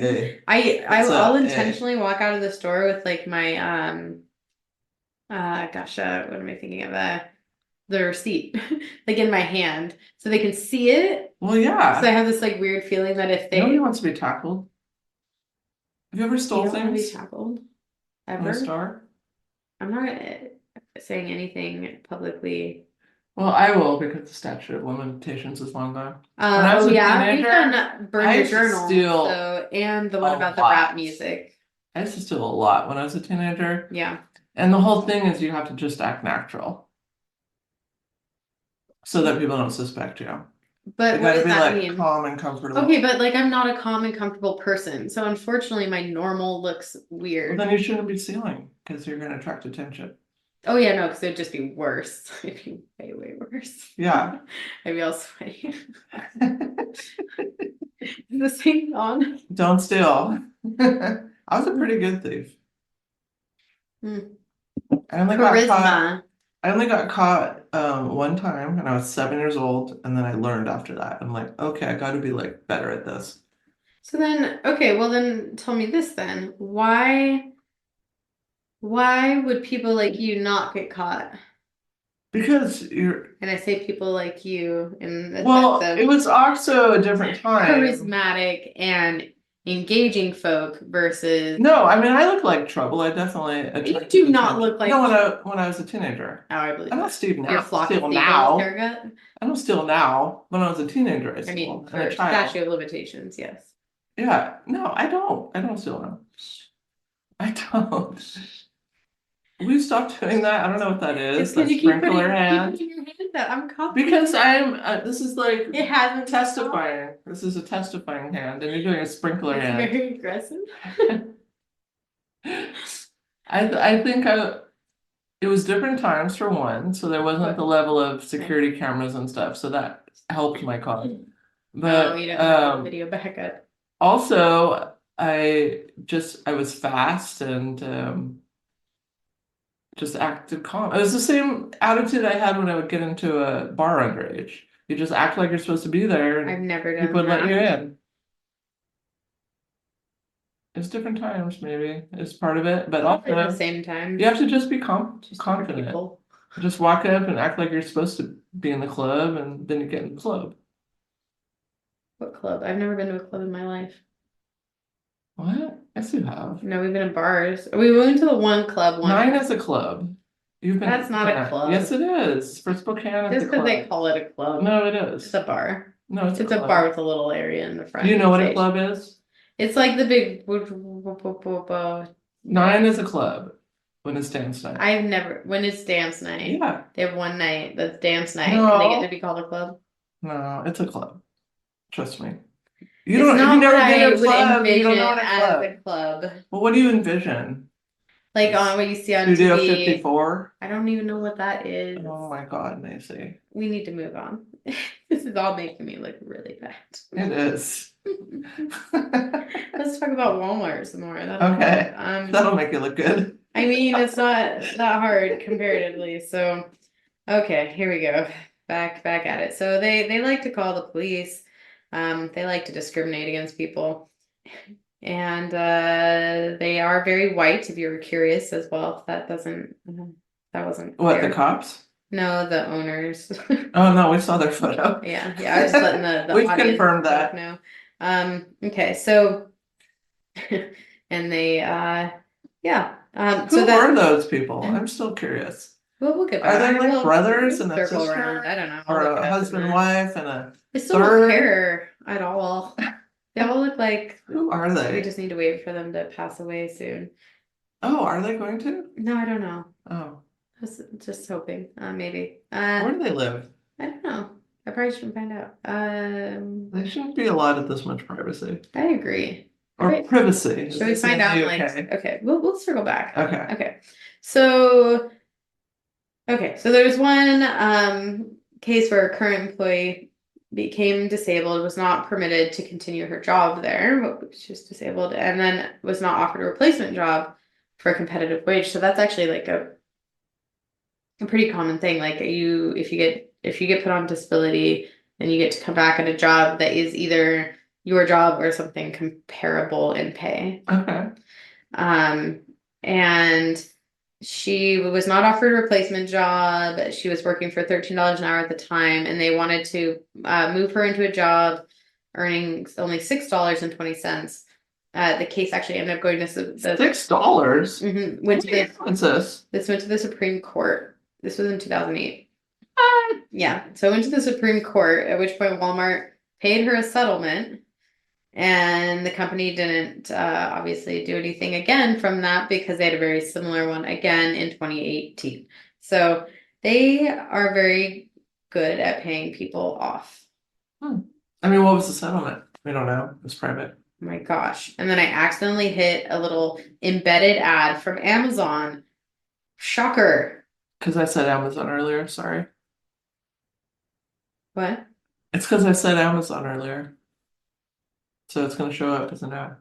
I'll intentionally walk out of the store with like my what am I thinking of the receipt like in my hand so they can see it. Well, yeah. So I have this like weird feeling that if Nobody they wants to be tackled. Have you ever stole don't want to be things tackled in a ever. store? I'm not saying anything publicly. Well, I will because the statute of limitations is long gone. When I was Oh a yeah, we've teenager, done burn I your used to journal. steal So and the one a about the lot. rap music. I used to steal a lot when I was a teenager. Yeah. And the whole thing is you have to just act natural. So that people don't suspect you. But You what gotta does be that like mean? calm and comfortable. Okay, but like I'm not a calm and comfortable person. So unfortunately my normal looks Well, weird. then you shouldn't be stealing because you're gonna attract attention. Oh yeah, no, because it'd just be worse. It'd be way worse. Yeah. I'd be all sweaty. Is this thing on? Don't steal. I was a pretty good thief. I only got caught. Charisma. I only got caught one time and I was 7 years old, and then I learned after that. I'm like, okay, I gotta be like better at this. So then, okay, well then tell me this then. Why would people like you not get caught? Because you're And I say people like you in the well, sense it of was also a different time. charismatic and engaging folk versus No, I mean I look like trouble. I definitely you attracted do not attention. look like No, when I was a teenager. Oh, I believe I'm not that. stealing Your now. flock of Steal seagulls now. haircut. I don't steal now. When I was a teenager, I I stole mean, and for a child. statute of limitations, yes. Yeah, no, I don't steal them. I don't. We stopped doing that. I don't know what that It's is. because That you keep putting sprinkler keep hand. putting your hand up. I'm confident. Because this is like It hasn't been stopped. testifying. This is a testifying hand, and you're doing a sprinkler It's hand. very aggressive. I think it was different times for one, so there wasn't the level of security cameras and stuff, so that helped my cause. No, But you didn't have the video backup. also I was fast and just acted calm. It was the same attitude I had when I would get into a bar underage. You just act like you're supposed to be there I've and never done people would let that. you in. It's different times, maybe, is part of it, but Probably the also same time. you have to just be Just different confident. people. Just walk up and act like you're supposed to be in the club, and then you get in the club. What club? I've never been to a club in my life. What? Yes, you have. No, we've been in bars. We went to the one club one. Nine is a club. You've been. That's not a club. Yes, it is. For Spokane, it's Just a because they club. call it a club. No, it It's is. a bar. No, it's It's a a club. bar with a little area in the front. Do you know what a stage. club is? It's like the big. Nine is a club when it's dance night. I've never. When it's dance night, Yeah. they have one night that's dance night, and they get No. to be called a club. No, it's a club. Trust me. It's If not you've never what been I to a would club, you don't envision know what a as club. a club. Well, what do you envision? Like on what you see on Studio TV. 54? I don't even know what that is. Oh my God, Macy. We need to move on. This is all making me look really bad. It is. Let's talk about Walmart some more. Okay. That'll make it look good. I mean, it's not that hard comparatively. So, okay, here we go. Back at it. So they like to call the police. They like to discriminate against people. And they are very white, if you were curious as well. That wasn't What, clear. the cops? No, the owners. Oh no, we saw their photo. Yeah, I was letting the We've audience confirmed that. know. Okay, so and they yeah. Who So that were those people? I'm still curious. we'll get Are back. they like We'll brothers and a circle sister? around. I don't know. I'll Or look it a up in husband, there. wife, and a I still don't third? care at all. They all look like Who are we they? just need to wait for them to pass away soon. Oh, are they going to? No, I don't know. Oh, I was just hoping. Maybe. where do they live? I don't know. I probably shouldn't find out. They shouldn't be allotted this much privacy. I agree. Or Right. privacy. as Should they we say find in out the like UK. okay, we'll circle back. Okay. Okay. So there's one case where a current employee became disabled, was not permitted to continue her job there, but she was disabled, and then was not offered a replacement job for a competitive wage. So that's actually like a pretty common thing. Like if you get put on disability, then you get to come back at a job that is either your job or something comparable in pay. Okay. And she was not offered a replacement job. She was working for $13 an hour at the time, and they wanted to move her into a job earning only $6.20. The case actually ended up going to the $6? went to the What's this? this went to the Supreme Court. This was in 2008. Yeah, so it went to the Supreme Court, at which point Walmart paid her a settlement, and the company didn't obviously do anything again from that because they had a very similar one again in 2018. So they are very good at paying people off. I mean, what was the settlement? We don't know. It's private. Oh my gosh. And then I accidentally hit a little embedded ad from Amazon. Shocker. Because I said Amazon earlier. Sorry. What? It's because I said Amazon earlier. So it's going to show up as an ad.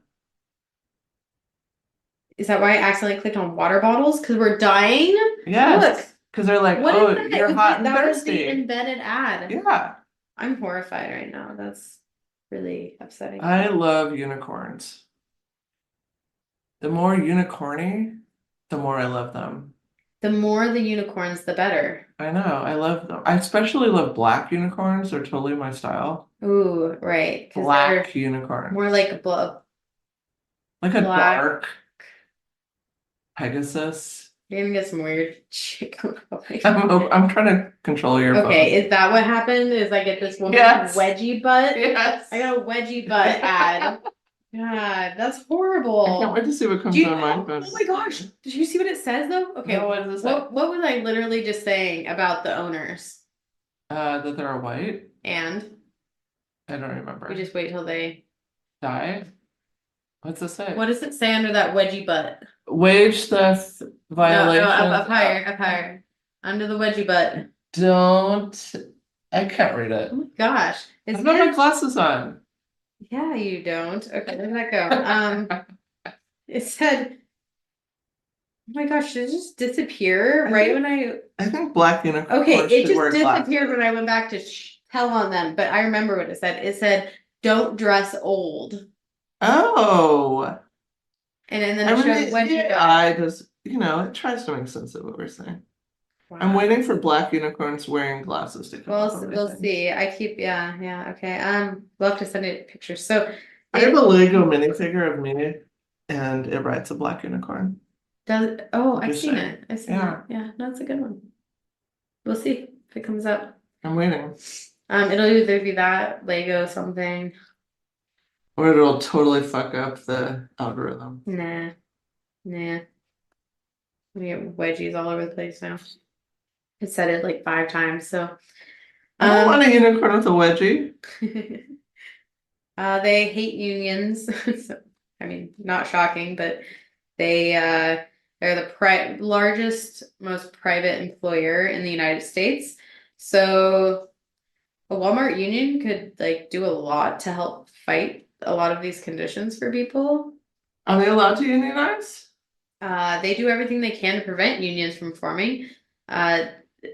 Is that why I accidentally clicked on water bottles? Because we're dying? Yes. Look. Because they're like, What oh, is that? you're hot and That was the thirsty. embedded ad. Yeah. I'm horrified right now. That's really upsetting. I love unicorns. The more unicorny, the more I love them. The more the unicorns, the better. I know. I love them. I especially love black unicorns. They're totally my style. Ooh, right. Because Black they're unicorn. more like Like a black. dark Pegasus. You're gonna get some weird shit going on. I'm trying to control your Okay, phone. is that what happened? Is I get this woman Yes. wedgie butt? Yes. I got a wedgie butt ad. God, that's I can't horrible. wait to see what comes Do you, on my oh phone. my gosh, did you see what it says though? Okay, No, what does it say? what was I literally just saying about the owners? That they're white? And I don't remember. we just wait till they, Die? What's it say? what does it say under that wedgie butt? Wage theft No, violations. up higher, up higher. Under the wedgie butt. Don't. I can't read it. Oh my gosh. I It's don't have here. glasses on. Yeah, you don't. Okay, where did that go? It said, oh my gosh, did it just disappear I right think- when I, I think black unicorns okay, it should wear just glasses. disappeared when I went back to tell on them, but I remember what it said. It said, don't dress old. Oh. And then I it mean, showed wedgie the butt. eye does, it tries to make sense of what we're saying. I'm Wow. waiting for black unicorns wearing glasses to come up on my We'll thing. see. I keep, yeah, okay. We'll have to send it pictures. So I have a Lego minifigure of me, and it rides a black unicorn. I've Just seen saying. it. I've seen Yeah. it. Yeah, that's a good one. We'll see if it comes up. I'm waiting. It'll either be that, Lego something. Or it'll totally fuck up the algorithm. Nah. We get wedgies all over the place now. It said it like 5 times, so I don't want a unicorn with a wedgie. they hate unions. So, I mean, not shocking, but they're the largest, most private employer in the United States. So a Walmart union could like do a lot to help fight a lot of these conditions for people. Are they allowed to unionize? They do everything they can to prevent unions from forming.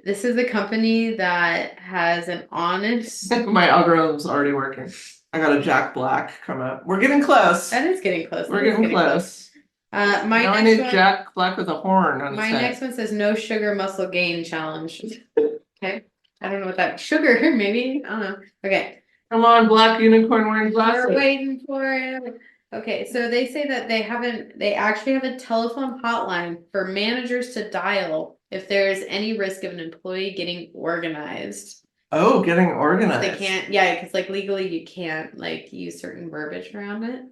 This is a company that has an honest. My algorithm's already working. I got a Jack Black come up. We're getting close. That is getting close. We're That is getting close. My Now I next need one. Jack Black with a horn on his My head. next one says no sugar muscle gain challenge. Okay, I don't know what that sugar maybe. I don't know. Okay, Come on, black unicorn wearing glasses. we're waiting for it. Okay, so they say that they actually have a telephone hotline for managers to dial if there is any risk of an employee getting organized. Oh, getting organized. They can't, yeah, because like legally you can't like use certain verbiage around it.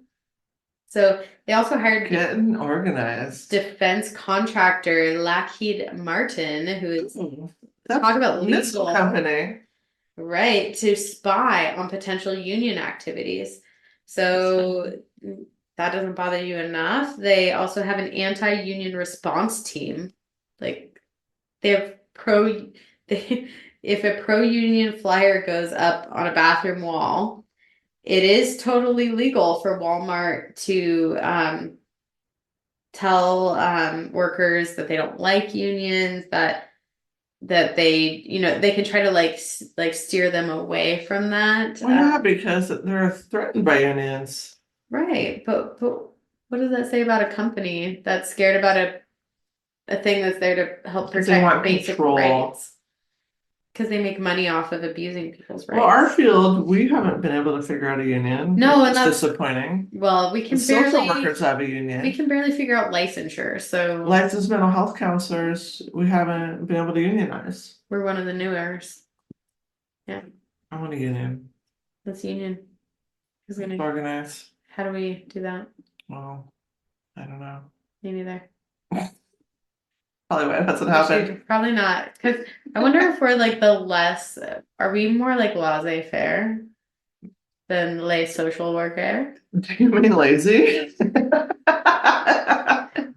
So they also hired Getting organized. defense contractor Lockheed Martin, who is That's talk about missile legal, company. right, to spy on potential union activities. So that doesn't bother you enough. They also have an anti-union response team. Like they have if a pro-union flyer goes up on a bathroom wall, it is totally legal for Walmart to tell workers that they don't like unions, that they they can try to like steer them away from that. Well, yeah, because they're threatened by unions. Right, but what does that say about a company that's scared about a thing that's there to help Because they protect want basic control. rights? Because they make money off of abusing people's rights. Well, our field, we haven't been able to figure out a union. No, and it's that's disappointing. Well, we The can social barely workers have a union. we can barely figure out licensure, so Licensed mental health counselors, we haven't been able to unionize. we're one of the newers. I want a union. This union is gonna. Organize. How do we do that? Well, I don't know. Me neither. Probably why it hasn't We happened. should- Probably not, because I wonder if we're like the less. Are we more like laissez-faire than lay social worker? Do you mean lazy? Is that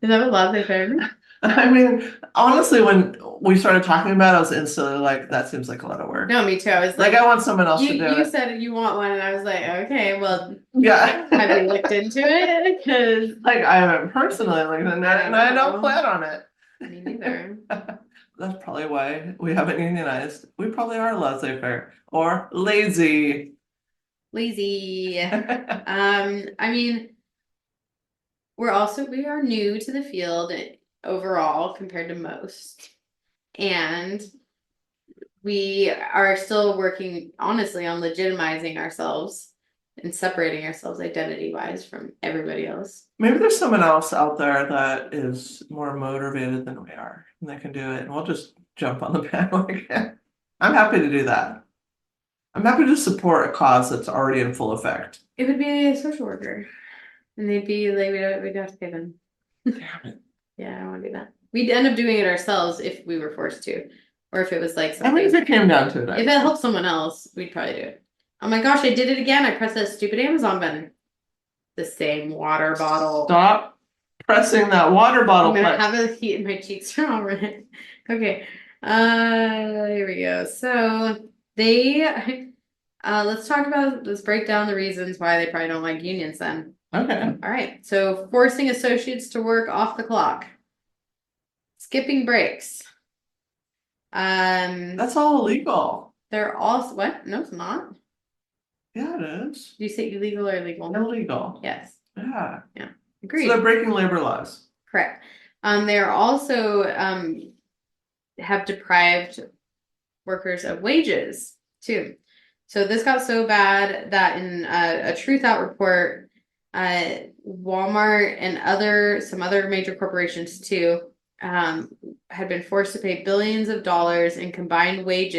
what laissez-faire means? I mean, honestly, when we started talking about it, I was instantly like, that seems like a lot of work. No, me too. I was Like, I want someone else to do you it. said you want one, and I was like, okay, well, Yeah. have you looked into it? Because Like, I haven't personally, like, and I don't know. plan on it. me neither. That's probably why we haven't unionized. We probably are laissez-faire or lazy. Lazy. I mean, we are new to the field overall compared to most. And we are still working honestly on legitimizing ourselves and separating ourselves identity wise from everybody else. Maybe there's someone else out there that is more motivated than we are, and they can do it, and we'll just jump on the bandwagon. I'm happy to do that. I'm happy to support a cause that's already in full effect. It would be a social worker. And they'd be like, we'd have to pay them. Damn it. Yeah, I don't wanna do that. We'd end up doing it ourselves if we were forced to, or if it was like I mean, if something, it came down to it, if it helped someone else, we'd probably do it. Oh my gosh, I did it again. I pressed that stupid Amazon button. The same water bottle. Stop pressing that water bottle I'm gonna button. have a heat in my cheeks already. Okay, here we go. So they, let's break down the reasons why they probably don't like unions then. Okay. All right, so forcing associates to work off the clock. Skipping breaks. That's all illegal. They're also, what? No, it's not. Yeah, it is. Did you say illegal or legal? Illegal. Yes, Yeah. agreed. So they're breaking labor laws. Correct. They're also have deprived workers of wages too. So this got so bad that in a Truth Out report, Walmart and some other major corporations too, had been forced to pay billions of dollars in combined wage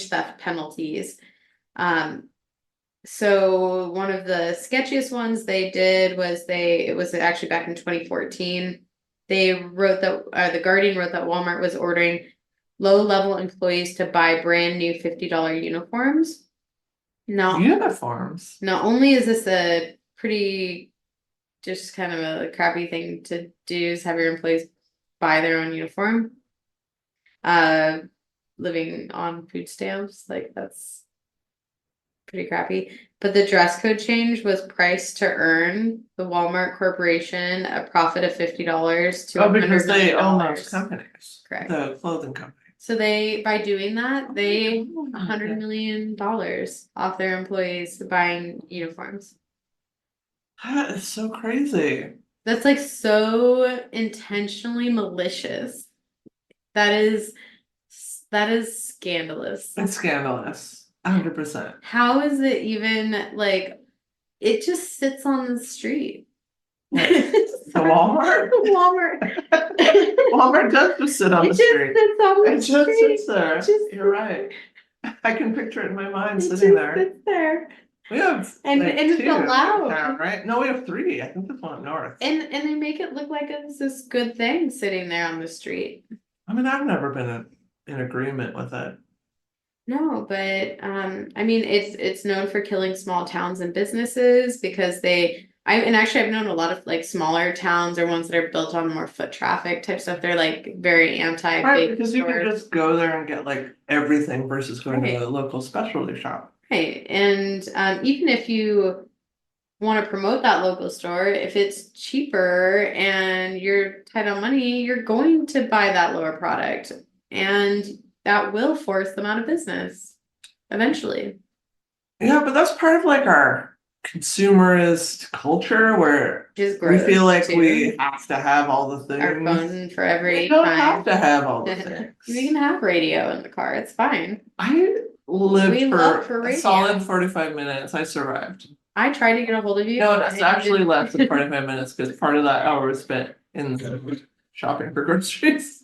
theft penalties. So one of the sketchiest ones they did was it was actually back in 2014. They wrote that the Guardian wrote that Walmart was ordering low-level employees to buy brand new $50 uniforms. Uniforms. Not only is this a pretty just kind of a crappy thing to do is have your employees buy their own uniform. Living on food stamps, like that's pretty crappy. But the dress code change was priced to earn the Walmart Corporation a profit of $50 to Oh, because $100 they million. own those companies. Correct. The clothing company. So by doing that, they Oh, $100 million off their employees buying uniforms. That is so crazy. That's like so intentionally malicious. That is scandalous. It's scandalous. 100%. How is it even like it just sits on the street? The Walmart? Walmart. Walmart does just sit on It the just street. sits on the It just street. sits there. Just You're right. I can picture it in my mind It sitting just there. sits there. We have And like it's two in allowed. town, right? No, we have three. I think there's one up north. And they make it look like it's this good thing sitting there on the street. I mean, I've never been in agreement with it. No, but I mean it's known for killing small towns and businesses because I've known a lot of like smaller towns or ones that are built on more foot traffic type stuff. They're like very anti Right, big because you can stores. just go there and get like everything versus going Right. to a local specialty shop. Right. And even if you want to promote that local store, if it's cheaper and you're tight on money, you're going to buy that lower product. And that will force them out of business eventually. Yeah, but that's part of like our consumerist culture where Which is we feel gross, like too. we have to have all the things. Our phone for every We don't time. have to have all the things. We can have radio in the car. It's fine. I lived We love for for a radio. solid 45 minutes. I survived. I tried to get a hold of you. No, and it's I actually didn't- less than 45 minutes because part of that hour was spent in the shopping for groceries.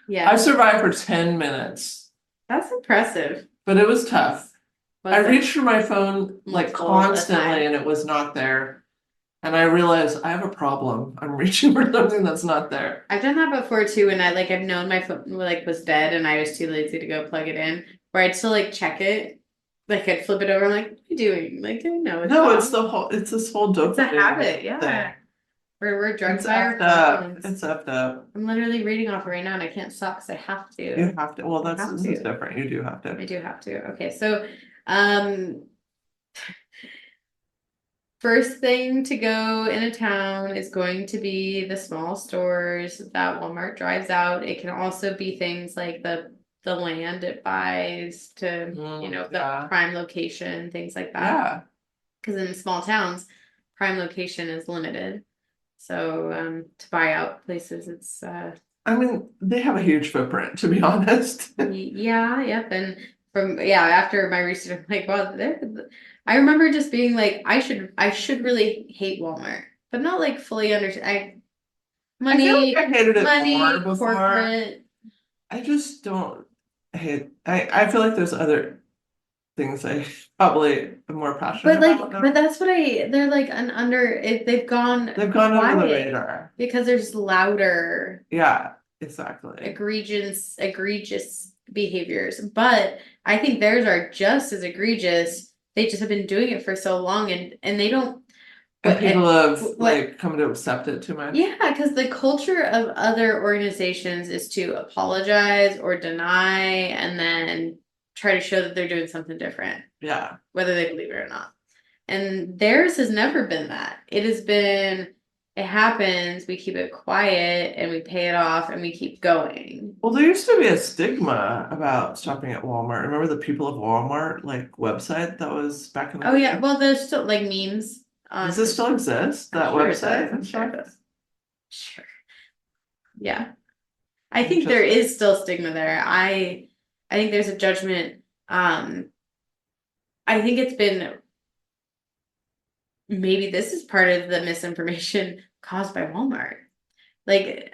Yeah, I survived for 10 minutes, that's impressive. but it was tough. Was I it? reached for my phone like Multiple at a constantly time. and it was not there. And I realized I have a problem. I'm reaching for something that's not there. I've done that before too, and I've known my phone like was dead and I was too lazy to go plug it in. Where I'd still like check it, like I'd flip it over. I'm like, what are you doing? Like, no, it's No, not. it's this whole dopamine. It's a habit, yeah. thing. We're drugged It's by our effed up. phones. It's effed up. I'm literally reading off it right now and I can't stop because I have to. You have to. Well, have this is to. different. You do have I to. do have to. Okay, so first thing to go in a town is going to be the small stores that Walmart drives out. It can also be things like the land it buys to, the yeah. prime location, things like that. Yeah. Because in small towns, prime location is limited. So to buy out places, it's I mean, they have a huge footprint, to be honest. yeah, yep. And after my research, I'm like, wow, I remember just being like, I should really hate Walmart, but not like fully understand. I feel Money, like I hated it money, more before. corporate. I just don't hate. I feel like there's things I probably am more passionate But about now. but that's what they're like they've gone They've gone under the quiet radar. because there's louder, Yeah, exactly. egregious behaviors. But I think theirs are just as egregious. They just have been doing it for so long and they don't. And people have what- like come to accept it too much. Yeah, because the culture of other organizations is to apologize or deny and then try to show that they're doing something different, Yeah. whether they believe it or not. And theirs has never been that. It has been, it happens, we keep it quiet and we pay it off and we keep going. Well, there used to be a stigma about shopping at Walmart. Remember the People of Walmart like website that was back in the Oh day? yeah, well there's still like memes on. Does this still exist? That Sure it does, website I'm and sure it stuff? does. Sure. Yeah. I think there is still stigma there. I think there's a judgment. I think it's been maybe this is part of the misinformation caused by Walmart. Like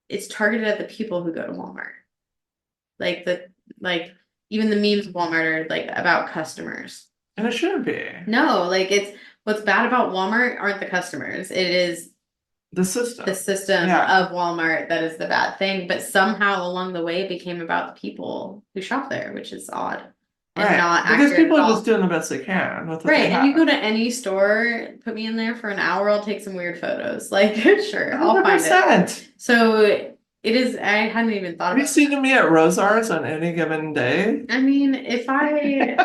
it's targeted at the people who go to Walmart. Like even the memes of Walmart are like about customers. And it shouldn't be. No, like it's what's bad about Walmart aren't the customers. It is The system. the system Yeah. of Walmart that is the bad thing, but somehow along the way it became about the people who shop there, which is odd and Right. not Because accurate people at are all. just doing the best they can with what Right, they and you have. go to any store, put me in there for an hour, I'll take some weird photos. Like, sure, I'll find it. 100%. So it is, I hadn't even thought Have you about seen me at Rosar's on any given day? I mean, if I,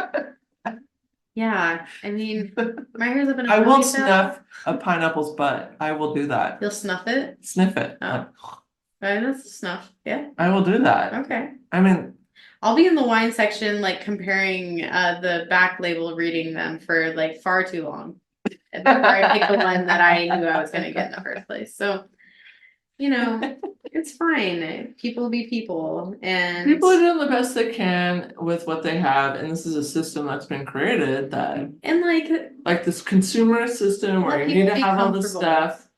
yeah, I mean, my hair's up in a I will ponytail. snuff a pineapple's butt. I will do that. You'll snuff it? Sniff it. Oh. Right, that's a snuff, yeah, I will do that. okay. I mean, I'll be in the wine section, like comparing the back label, reading them for like far too long. And before I pick the one that I knew I was gonna get in the first place, so. You know, it's fine, people be people and. people are doing the best they can with what they have, and this is a system that's been created that, And like this consumer system where Let you need people to be have all the comfortable. stuff.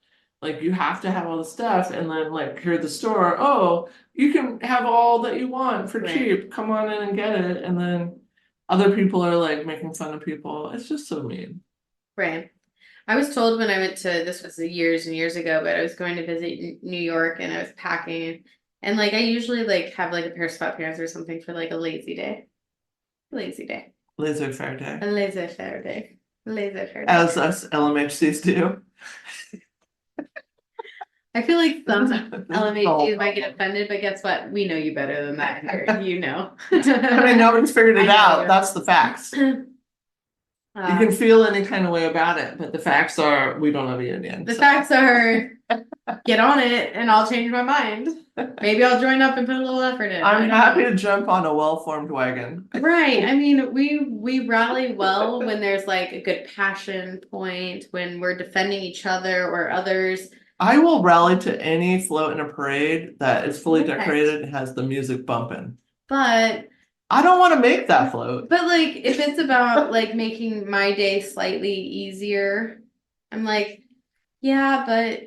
Like you have to have all the stuff, and then like here at the store, oh, you can have all that you want for Right. cheap. Come on in and get it. And then other people are like making fun of people. It's just so mean. right, I was told when I went to, this was years and years ago, but I was going to visit New York and I was packing. And like I usually like have like a pair of sweatpants or something for like a lazy day. Laissez-faire day. Laissez-faire day. A laissez-faire day. Laissez-faire day. As us LMHCs do. I feel like some This is the LMHCs might get whole offended, but guess what? We know you better than that here, you know. I mean, nobody's figured I it know. out. That's the facts. You Uh, can feel any kind of way about it, but the facts are we don't have a union. the so. facts are, get on it and I'll change my mind. Maybe I'll join up and put a little effort in. I I'm don't happy know. to jump on a well-formed wagon. Right, I mean, we rally well when there's like a good passion point, when we're defending each other or others. I will rally to any float in a parade that is fully Perfect. decorated and has the music bumping. But I don't want to make that float. like if it's about like making my day slightly easier, I'm like, yeah, but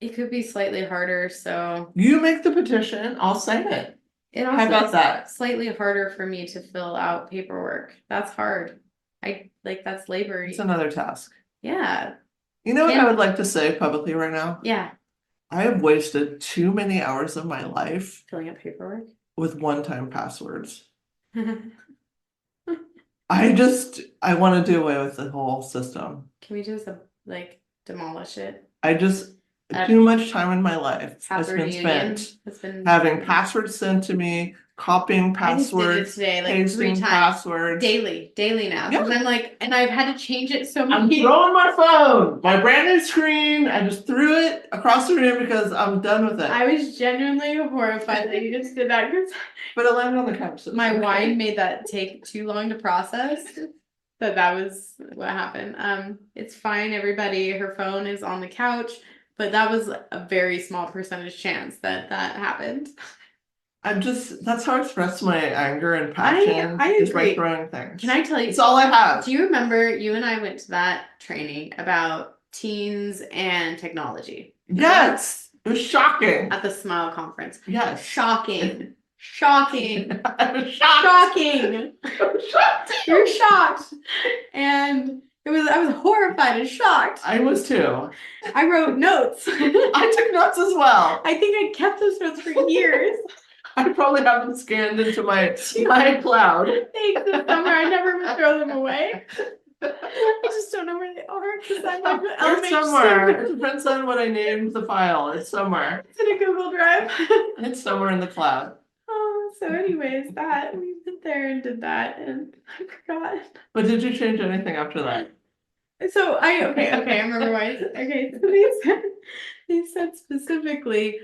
it could be slightly harder, so You make the petition, I'll sign it. it How also about is that? slightly harder for me to fill out paperwork. That's hard. I like that's labor. It's another task. Yeah, You know what Yeah. I would like to say publicly right now? yeah. I have wasted too many hours of my life Filling out paperwork. with one-time passwords. Can I want to do away with the whole system. we just like demolish it? I just, Uh, too much time in my life has Password been union spent has been having passwords sent to me, copying I just did it passwords, today like 3 pasting times passwords. daily now. Because I'm like, and I've had to change it so I'm many. throwing my phone, my brand new screen. I just threw it across the room because I'm done with it. I was genuinely horrified that you just did that because But it landed on the couch. so it's my okay. wine made that take too long to process. That was what happened. It's fine, everybody. Her phone is on the couch, but that was a very small percentage chance that happened. That's how I express my anger and passion. I is by agree. throwing things. Can I tell you? It's all I have. Do you remember you and I went to that training about teens and technology? Yes, it was shocking. At the Smile conference. Yes. Shocking. Shocking. I'm shocked. Shocking. I'm shocked. You're shocked. And I was horrified and shocked. I was too. I wrote notes. I took notes as well. I think I kept those notes for years. I probably have them scanned into my cloud. Thanks, this summer I never would throw them away. I just don't know where they are because I'm like the It's LMH somewhere. server. It depends on what I named the file. It's somewhere. It's in a Google Drive. It's somewhere in the cloud. Oh, so anyways, that we went there and did that, and I forgot. But did you change anything after that? So I I remember why. Okay, so they said specifically,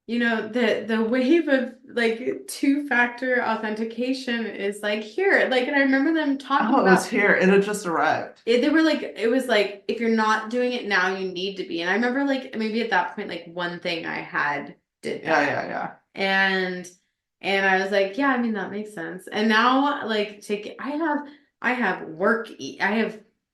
you know, the wave of like two-factor authentication is like here, like, and I remember them talking Oh, it about was here. It had just arrived. it. They were like, it was like if you're not doing it now, you need to be. And I remember like maybe at that point, like one thing I had did Yeah, that. yeah. And I was like, yeah, I mean that makes sense. And now like I have I have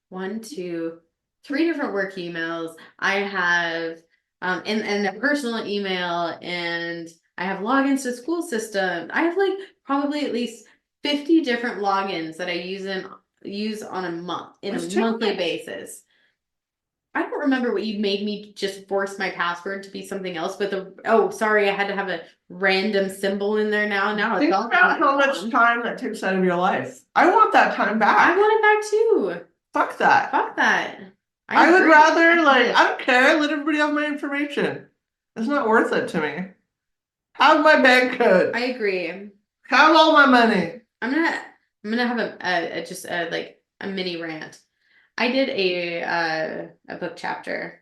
1, 2, 3 different work emails. I have and a personal email, and I have logins to school system. I have like probably at least 50 different logins that I use on a That's too monthly much. basis. I don't remember what you made me just force my password to be something else, but oh, sorry, I had to have a random symbol in there now. Now it's Think all about how much time that takes out of your life. I want that time I back. want it back too. Fuck that. Fuck that. I would agree. rather, like, I don't care. Let everybody have my information. It's not worth it to me. Have my bank code. I agree. Have all my money. I'm gonna have a mini rant. I did a book chapter.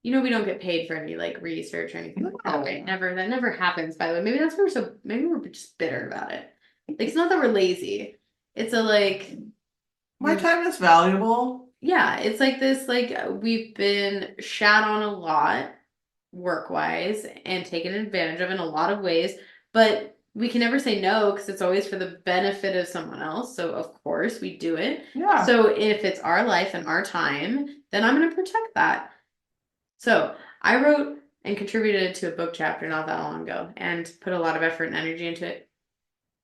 You know, we don't get paid for any like research or anything like that, right? That never happens, by the way. Maybe we're just bitter about it. Like, it's not that we're lazy. It's a like, My time is valuable. yeah, it's like this, like we've been shat on a lot work-wise and taken advantage of in a lot of ways, but we can never say no because it's always for the benefit of someone else. So of course we do it. Yeah. So if it's our life and our time, then I'm going to protect that. So I wrote and contributed to a book chapter not that long ago and put a lot of effort and energy into it.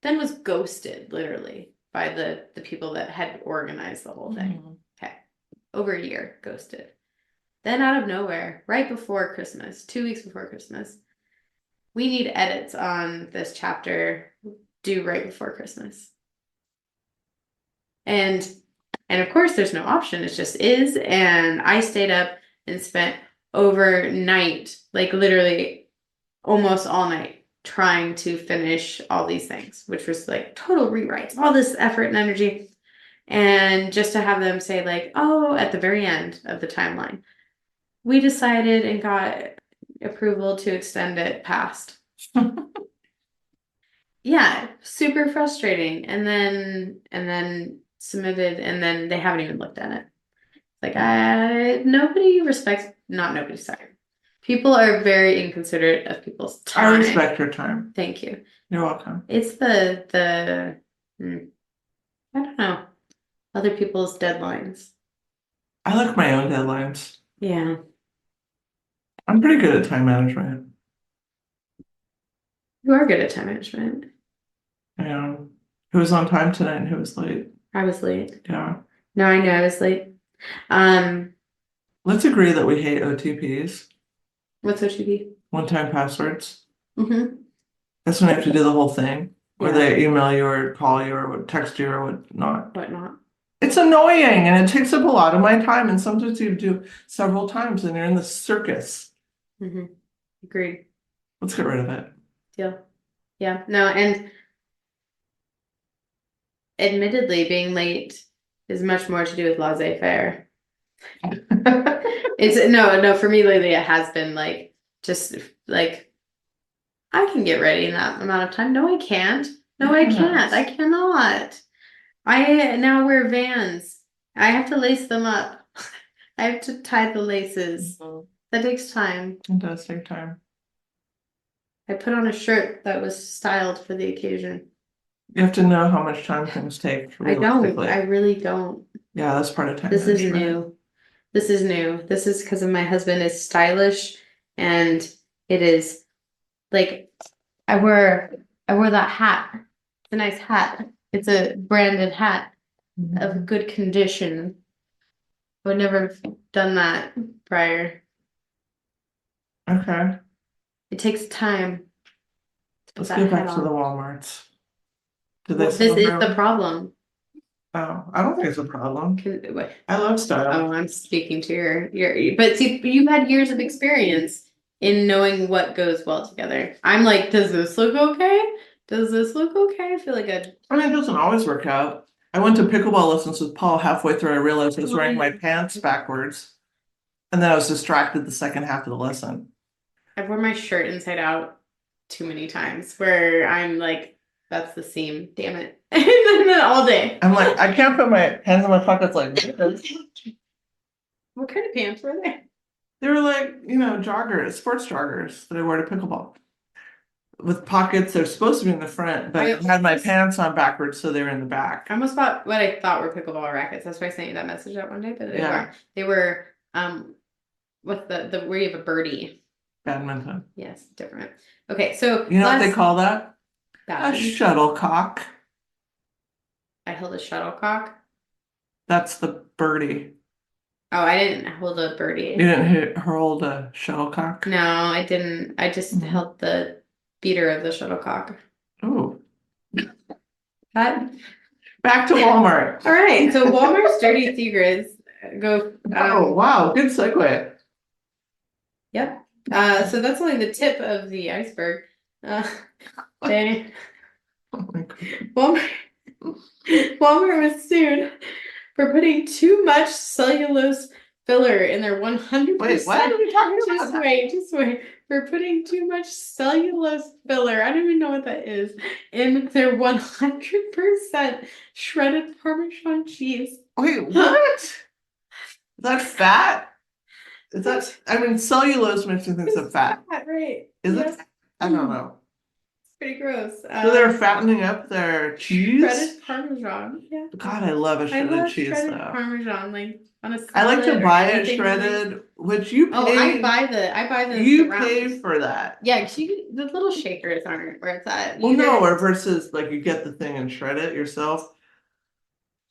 Then was ghosted literally by the people that had organized the whole thing. Mhm. Okay. Over a year ghosted. Then out of nowhere, right before Christmas, 2 weeks before Christmas, we need edits on this chapter due right before Christmas. And of course there's no option, it just is. And I stayed up and spent overnight, like literally almost all night, trying to finish all these things, which was like total rewrites, all this effort and energy. And just to have them say like, oh, at the very end of the timeline, we decided and got approval to extend it past. Yeah, super frustrating. And then submitted, and then they haven't even looked at it. Like, nobody respects, not nobody, sorry. People are very inconsiderate of people's I time. respect your time. Thank you. You're welcome. It's I don't know, other people's deadlines. I like my own deadlines. Yeah. I'm pretty good at time management. You are good at time management. Who was on time tonight and who was late? I was late. Yeah. No, I know I was late. Let's agree that we hate OTPs, What's OTP? one-time passwords. Mm-hmm. That's when you have to do the whole thing, or Yeah. they email you or call you or text you or whatnot. Whatnot. It's annoying and it takes up a lot of my time, and sometimes you do several times and you're in the circus. Mm-hmm. Agreed. Let's get rid of it. Deal. Yeah. No, and admittedly, being late is much more to do with laissez-faire. It's no, for me lately it has been like just like I can get ready in that amount of time. No, I can't. No, I can't. I cannot. I now wear Vans. I have to lace them up. I have to tie the laces. That takes time. It does take time. I put on a shirt that was styled for the occasion. You have to know how much time things take I don't. realistically. I really don't. Yeah, that's part of time This is management. new. This is new. This is because of my husband is stylish, and it is like I wear I wore that hat. It's a nice hat. It's a branded hat of good condition. I would never have done that prior. Okay, It takes time to put let's that get hat back to the on. Walmarts. Do they Well, this still is have? the problem. Oh, I don't think it's a problem. What? I love style. Oh, I'm speaking to but see, you've had years of experience in knowing what goes well together. I'm like, does this look okay? Does this look okay? I feel like I mean, it doesn't always work out. I went to pickleball lessons with Paul. Halfway through, I realized I was wearing my pants backwards. And then I was distracted the second half of the lesson. I've worn my shirt inside out too many times where I'm like, that's the seam, damn it. And then all day. I'm like, I can't put my hands in my pockets like this. What kind of pants were they? They were like, joggers, sports joggers that I wear to pickleball. With pockets, they're supposed to be in the front, but I had my pants on backwards, so they were in the back. I almost bought what I thought were pickleball rackets. That's why I sent you that message that one day, but they Yeah. weren't. They were with the where you have a birdie. Badminton. Yes, different. Okay, so You know what they call that? A badminton. shuttlecock. I held a shuttlecock. That's the birdie. Oh, I didn't hold a birdie. You didn't hold a shuttlecock? No, I didn't. I just Mhm. held the beater of the shuttlecock. Oh, That back to Walmart. all right. So Walmart's dirty secrets go. Oh, wow, good segue. Yep. So that's only the tip of the iceberg. They Oh my God. Walmart was sued for putting too much cellulose filler in their 100%. Wait, what are we talking Just about? wait. For putting too much cellulose filler, I don't even know what that is, in their 100% shredded Parmesan cheese. Wait, what? Is that fat? Is that, I mean, cellulose makes me think of fat. Right. Is Yes. it? I don't know. It's pretty gross. So they're fattening up their cheese? Shredded Parmesan. Yeah. God, I love a I shredded love cheese shredded though. Parmesan, like on a I like to salad or buy it anything really. shredded, which you Oh, pay. I buy the You surround. pay for that. Yeah, 'cause the little shakers aren't where it's at. Well, Either- no, or versus like you get the thing and shred it yourself.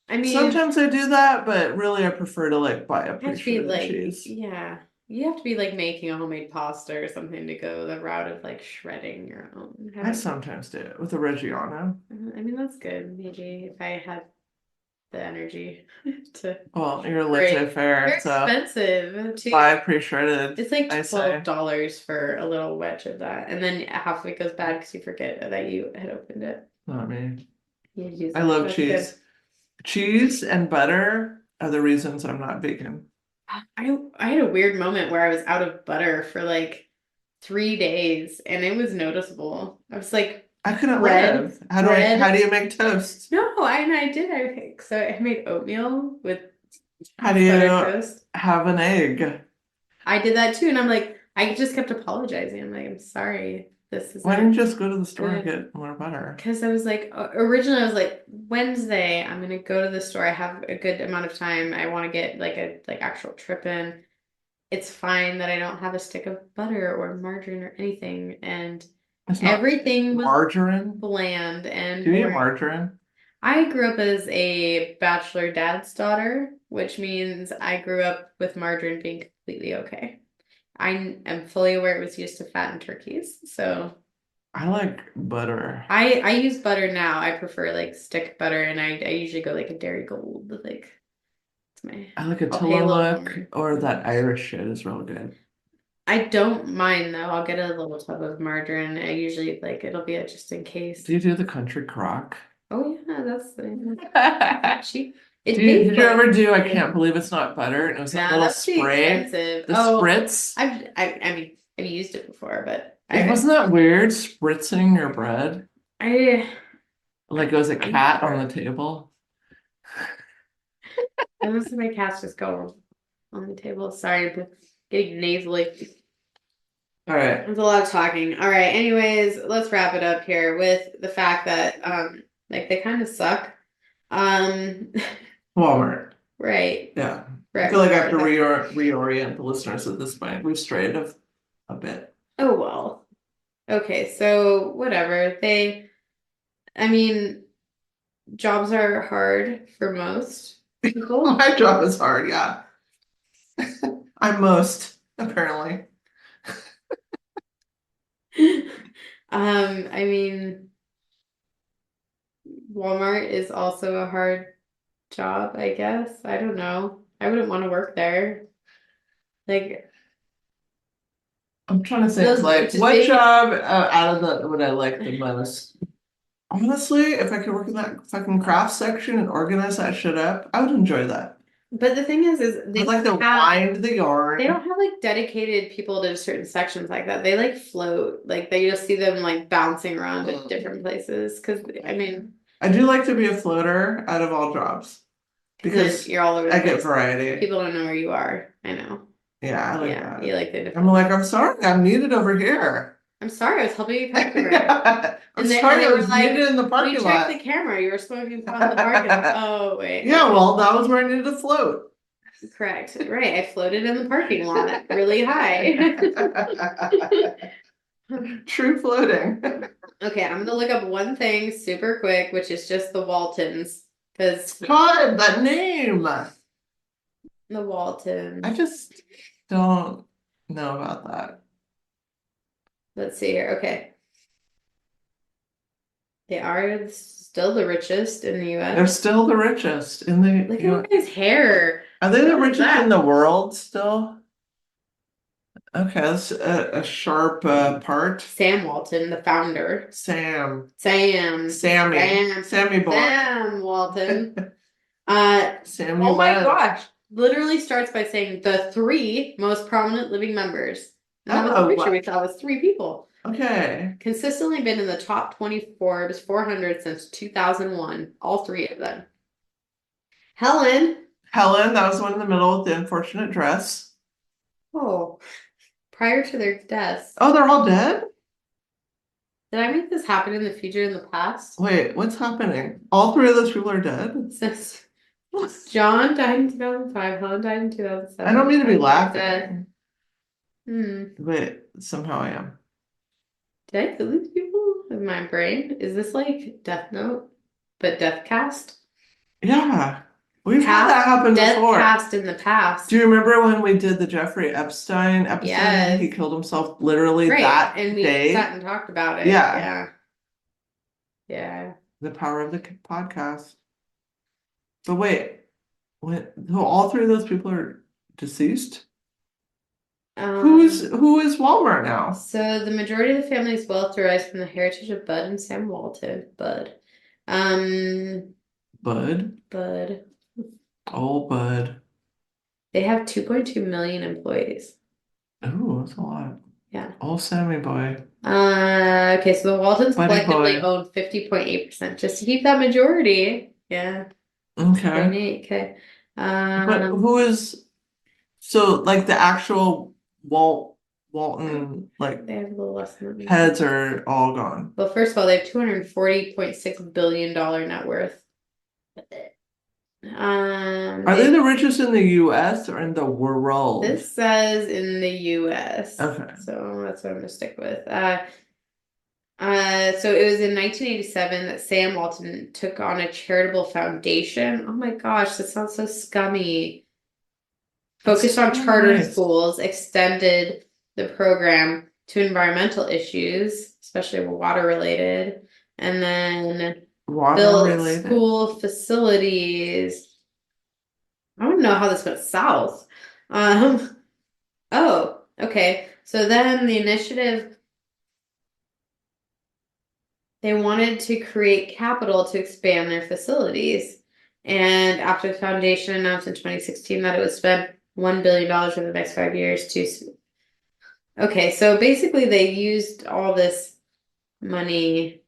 I mean, Sometimes I do that, but really I prefer to like buy a you have to be pre-shredded like, cheese. yeah, you have to be like making a homemade pasta or something to go the route of like shredding your own. I sometimes do it with a Reggiano. I mean, that's good. Maybe if I had the energy to. Well, you're Right. laissez-faire, They're so expensive too. buy pre-shredded. It's like I say. $12 for a little wedge of that, and then half of it goes bad because you forget that you had opened it. Not me. You use I it. love That's cheese. good. Cheese and butter are the reasons I'm not vegan. I had a weird moment where I was out of butter for like 3 days, and it was noticeable. I was like, I couldn't Bread- live. How do you make toast? no, I did. So I made oatmeal with How do you buttered toast. have an egg? I did that too, and I'm like, I just kept apologizing. I'm like, I'm sorry. This is Why didn't you just go to the store and good. get more butter? Because I was like, originally I was like, Wednesday, I'm gonna go to the store. I have a good amount of time. I want to get like a actual trip in. It's fine that I don't have a stick of butter or margarine or anything, and It's not everything was margarine. bland and Do you eat boring. margarine? I grew up as a bachelor dad's daughter, which means I grew up with margarine being completely okay. I am fully aware it was used to fatten turkeys, so I like butter. I use butter now. I prefer like stick butter, and I usually go like a Dairy Gold, like it's my. I like a I'll pay a little Tillamook more. or that Irish shit is real good. I don't mind though. I'll get a little tub of margarine. I usually like it'll be a just in case. Do you do the country crock? Oh yeah, that's cheap. It Did pays you for ever it. do I can't believe it's not butter? And it was that Nah, little that's pretty spray. expensive. The Oh, spritz. I mean, I've used it before, but Wasn't that weird? Spritzing your bread? I Like it was a I'm cat sure. on the table. most of my cats just go on the table. Sorry, I'm getting nasally. All right. There's a lot of talking. All right. Anyways, let's wrap it up here with the fact that like they kind of suck. Walmart. Right. Yeah. I Right. feel like I have to reorient the listeners at this point. We've strayed a bit. Oh well. Okay, so whatever. I mean, jobs are hard for most people. My job is hard, yeah. I'm most, apparently. I mean, Walmart is also a hard job, I guess. I don't know. I wouldn't want to work there. Like I'm trying to think, those like, just what maybe job out of the would I like the most? Honestly, if I could work in that fucking craft section and organize that shit up, I would enjoy that. but the thing is they I'd like to don't have wind the they yarn. don't have like dedicated people to certain sections like that. They like float. Like they just see them like bouncing around at different places. Cause I mean, I do like to be a floater out of all jobs then because you're all over the I get place. variety. People don't know where you are. I know. Yeah, I like Yeah, that. you like the I'm different. like, I'm sorry, I'm needed over here. I'm sorry, I was helping you customer. I'm And they sorry, I were was like, needed in the we parking checked lot. the camera. You were supposed to be on the parking lot. Oh wait. Yeah, well, that was where I needed to float. Correct. Right. I floated in the parking lot really high. True floating. Okay, I'm gonna look up one thing super quick, which is just the Waltons. Because God, that name. the Waltons. I just don't know about that. Let's see here. Okay. They are still the richest in the They're US. still the richest in the Look at his hair. Are they the What is richest that? in the world still? Okay, that's a sharp part. Sam Walton, the founder. Sam. Sammy. Sammy boy. Sam Walton. Sammy Oh my West. gosh. Literally starts by saying the three most prominent living members. And that was the Oh, picture wow. we saw was three people. Okay. Consistently been in the top 20 Forbes 400 since 2001. All three of them. Helen. Helen, that was the one in the middle with the unfortunate dress. Oh, prior to their deaths. Oh, they're all dead? Did I make this happen in the future in the past? Wait, what's happening? All three of those people are dead? Since John died in 2005, Helen died in 2007. I don't mean to be Helen laughing. died. But somehow I am. Did I kill these people in my brain? Is this like Death Note, but Death Cast? Yeah. We've had that happen Death before. Cast in the past. Do you remember when we did the Jeffrey Epstein episode? Yes. He killed himself literally Right, that and we day. sat and talked about it. Yeah. Yeah. The power of the podcast. But wait, so all three of those people are deceased? Who is Walmart now? So the majority of the family's wealth derives from the heritage of Bud and Sam Walton. Bud. Bud. Oh, Bud. They have 2.2 million employees. Oh, that's a lot. Yeah. Oh, Sammy boy. Okay, so the Waltons Buddy collectively boy. own 50.8%, just to keep that majority. Yeah. Okay. Okay. But who is so like the actual Walton like They have a little less than that. heads are all gone. Well, first of all, they have $240.6 billion net worth. Are they the richest in the US or in the world? This says in the US. Okay. So that's what I'm gonna stick with. So it was in 1987 that Sam Walton took on a charitable foundation. Oh my gosh, that sounds so scummy. Focused on charter schools, extended the program to environmental issues, especially water related, and then built school facilities. I don't know how this went south. Oh, okay. So then the initiative, they wanted to create capital to expand their facilities. And after the foundation announced in 2016 that it would spend $1 billion over the next 5 years to. Okay, so basically they used all this money.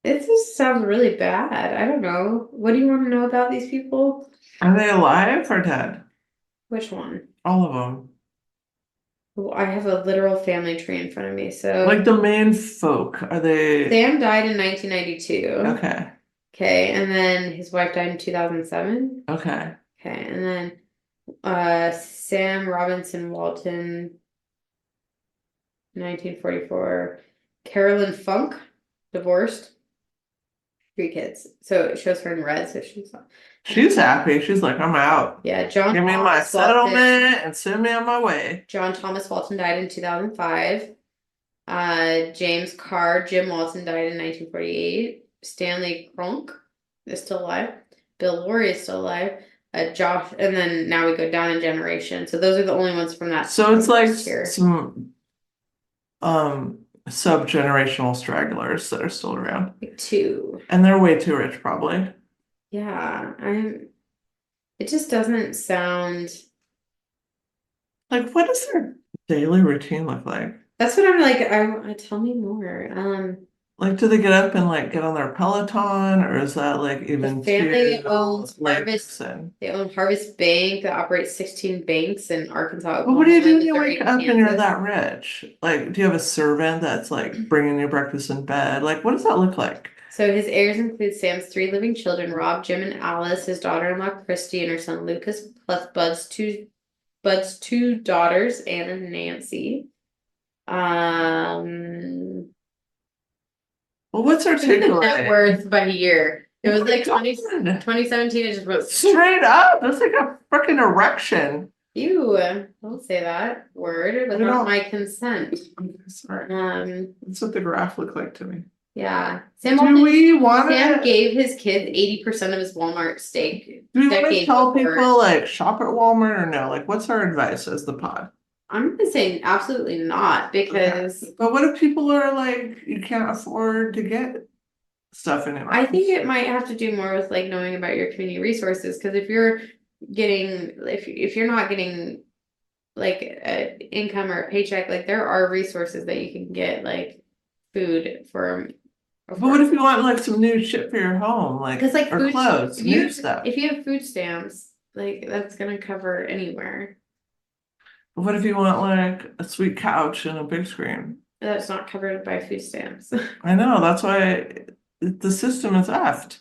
It just sounds really bad. I don't know. What do you want to know about these people? Are they alive or dead? Which one? All of them. Well, I have a literal family tree in front of me. So like the main folk, are they? Sam died in 1992. Okay. Okay, and then his wife died in 2007. Okay. Okay, and then Sam Robinson Walton 1944. Carolyn Funk, divorced, 3 kids. So it shows her in red, so She's happy. She's like, I'm out. yeah, John Give me my Thomas Walton. settlement and send me on my way. John Thomas Walton died in 2005. James Carr, Jim Walton died in 1948. Stanley Kronk is still alive. Bill Laurie is still alive. Josh, and then now we go down a generation. So those are the only ones from that. So it's like here. some sub-generational stragglers that are still around. Like 2. And they're way too rich, probably. Yeah, it just doesn't sound. Like, what does their daily routine look like? That's what I'm like. I tell me more. Like, do they get up and like get on their Peloton, or is that like even family too owns late Harvest. in? They own Harvest Bank that operates 16 banks in Arkansas. But what do you do when you Oklahoma, wake Missouri, up and you're Kansas. that rich? Like, do you have a servant that's like bringing you breakfast in bed? Like, what does that look like? So his heirs include Sam's 3 living children, Rob, Jim, and Alice, his daughter-in-law Christy, and her son Lucas, plus Bud's 2 daughters, Anna and Nancy. Well, what's our Look at the net takeaway? worth by year. It was like God. 2017, it just went Straight up, that's like a freaking erection. ew. Don't say that word don't- without my consent. Sorry, That's that's what the graph looked like to me. yeah. Do we want Sam to? gave his kids 80% of his Walmart stake. Do we want to decades tell before. people like shop at Walmart or no? Like, what's our advice as the pod? I'm gonna say absolutely not because But what if people are like, you can't afford to get stuff anymore? I think it might have to do more with like knowing about your community resources. Because if you're not getting like an income or a paycheck, like there are resources that you can get like food for. But what if you want like some new shit for your home, like Because like or food, clothes, if new you stuff? if you have food stamps, like that's gonna cover anywhere. But what if you want like a sweet couch and a big screen? That's not covered by food stamps, I know, that's why the system is effed.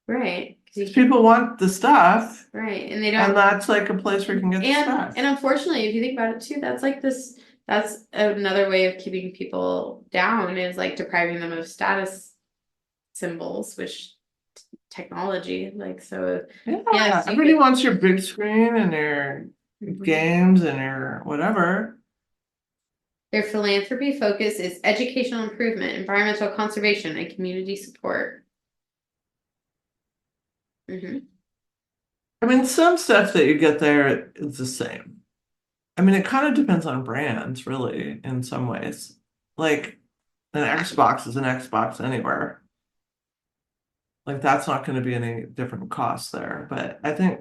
right? 'Cause you 'Cause people want the stuff, right, and they and don't. that's like a place where you can get the stuff. And unfortunately, if you think about it too, that's another way of keeping people down is like depriving them of status symbols, which technology, like so. Yeah, Yes, you everybody could- wants your big screen and your games and your whatever. Their philanthropy focus is educational improvement, environmental conservation, and community support. Mhm. I mean, some stuff that you get there is the same. I mean, it kind of depends on brands, really, in some ways. Like an Xbox is an Xbox anywhere. Like that's not going to be any different cost there. But I think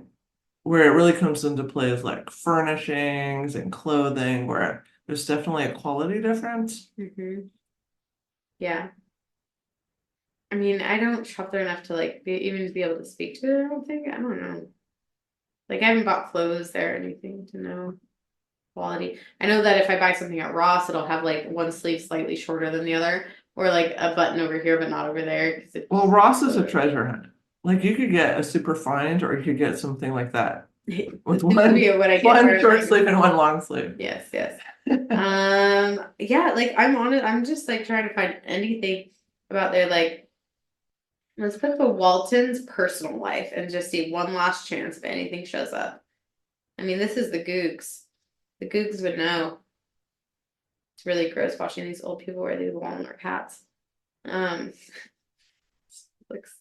where it really comes into play is like furnishings and clothing, where there's definitely a quality difference. Mhm. Yeah. I mean, I don't shop there enough to like even be able to speak to it, I don't think. I don't know. Like I haven't bought clothes there or anything to know quality. I know that if I buy something at Ross, it'll have like one sleeve slightly shorter than the other, or like a button over here but not over there. Well, Ross is a treasure hunt. Like you could get a super find, or you could get something like that with one short sleeve and one long sleeve. Yes, yes. Yeah, like I'm just like trying to find anything about their like. Let's put the Waltons' personal life and just see one last chance if anything shows up. I mean, this is the Googs. The Googs would know. It's really gross watching these old people wear these Walmart hats. Looks.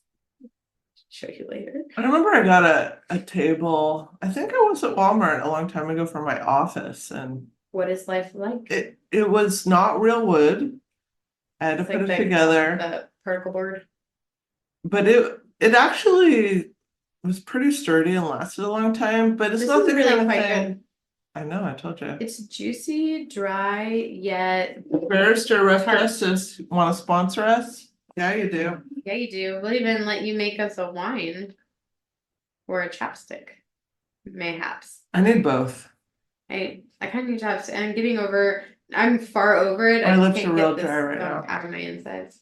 Show you later. I remember I got a table. I think I was at Walmart a long time ago for my office, and what is life like? It was not real wood. I had to put it together. The particle board. But it actually was pretty sturdy and lasted a long time. But it's not the kind of thing. I know, I told you. It's juicy, dry, yet. Barrister Ref Justice want to sponsor us? Yeah, you do. Yeah, you do. We'll even let you make us a wine or a chapstick, mayhaps. I need both. I kind of need chapstick. I'm far over it. My lips can't are real get dry right now. out of my insides.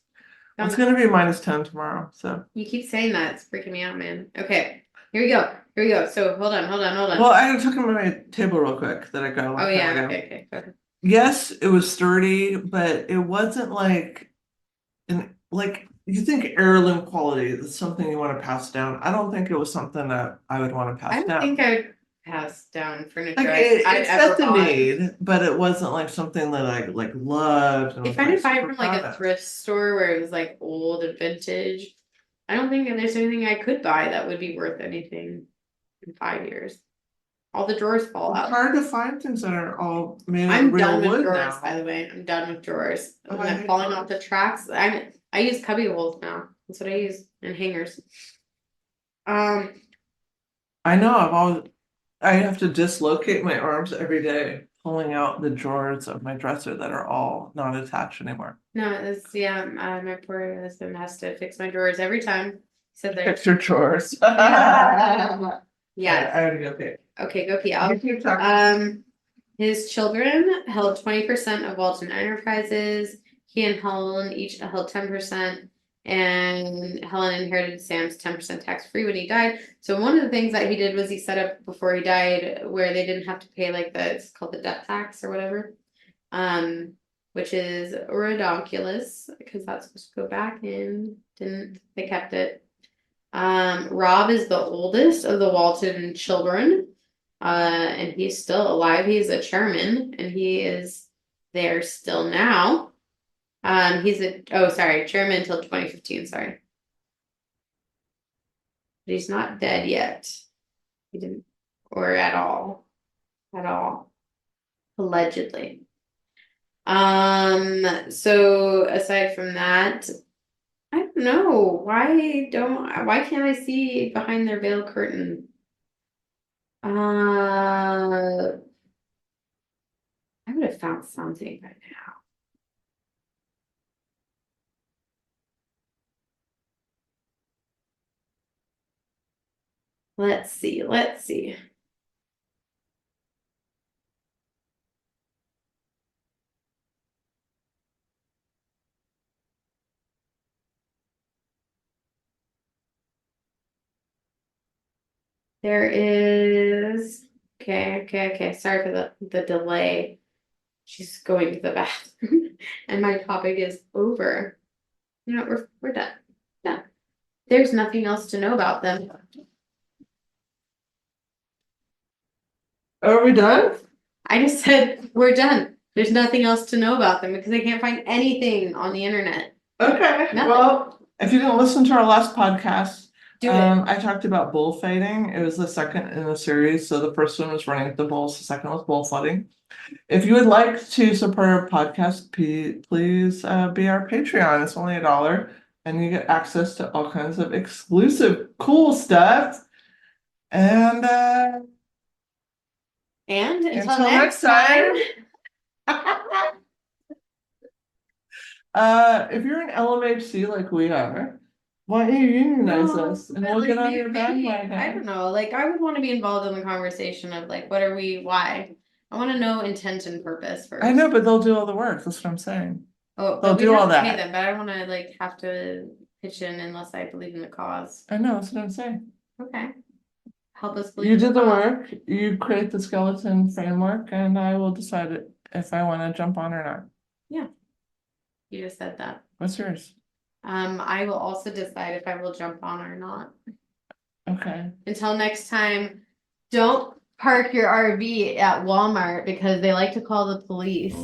It's gonna be -10 tomorrow, so. You keep saying that, it's freaking me out, man. Okay, here we go. So hold on. Well, I'm talking about my table real quick that I got a long time ago. Okay. yes, it was sturdy, but it wasn't like, like, you think heirloom quality, that's something you want to pass down. I don't think it was something that I would want to I pass don't down. think I would pass down furniture Like I've it ever set the bought. need, but it wasn't like something that I like loved and If was I like did buy it super from like proud a of. thrift store where it was like old and vintage, I don't think there's anything I could buy that would be worth anything in 5 years. All the drawers fall It's out. hard to find things that are all made of I'm real done with wood drawers, now. by the way. I'm done with drawers. Oh, And I they're hate falling off the drawers. tracks. I use cubby holes now. That's what I use, and hangers. I know, I have to dislocate my arms every day, pulling out the drawers of my dresser that are all not attached anymore. No, it's yeah. My poor husband has to fix my drawers every time. So there. Fix your drawers. Yeah. I already go pee. Okay, go pee. You keep talking. His children held 20% of Walton Enterprises. He and Helen each held 10%, and Helen inherited Sam's 10% tax-free when he died. So one of the things that he did was he set up before he died where they didn't have to pay like it's called the death tax or whatever. Which is redonkulous because that's supposed to go back in. Didn't they kept it. Rob is the oldest of the Walton children. And he's still alive. He's a chairman and he is there still now. He's chairman until 2015, sorry. But he's not dead yet. He didn't, or at all. At all. Allegedly. So aside from that, I don't know. Why can't I see behind their veil curtain? I would have found something by now. Let's see. There is, okay. Sorry for the delay. She's going to the bathroom and my topic is over. You know, we're done. Done. There's nothing else to know about them. Are we done? I just said we're done. There's nothing else to know about them because I can't find anything on the internet. Okay, Nothing. well, if you didn't listen to our last podcast, Do it. I talked about bullfighting. It was the second in the series. So the first one was running with the bulls, the second was bullfighting. If you would like to support our podcast, please be our Patreon. It's only $1 and you get access to all kinds of exclusive cool stuff. And until next time. If you're an LMHC like we are, why don't you unionize us and but, we'll like, get on your maybe, bandwagon. I don't know, like I would want to be involved in the conversation of like what are we, why? I want to know intent and purpose first. I know, but they'll do all the work. That's what I'm saying. Oh, they'll but we do have all to pay that. them, but I don't want to like have to pitch in unless I believe in the cause. I know, that's what I'm saying. Okay. Help us believe You in did the cause. work, you create the skeleton framework, and I will decide if I want to jump on or not. Yeah. You just said that. What's yours? I will also decide if I will jump on or not. Okay. Until next time, don't park your RV at Walmart because they like to call the police.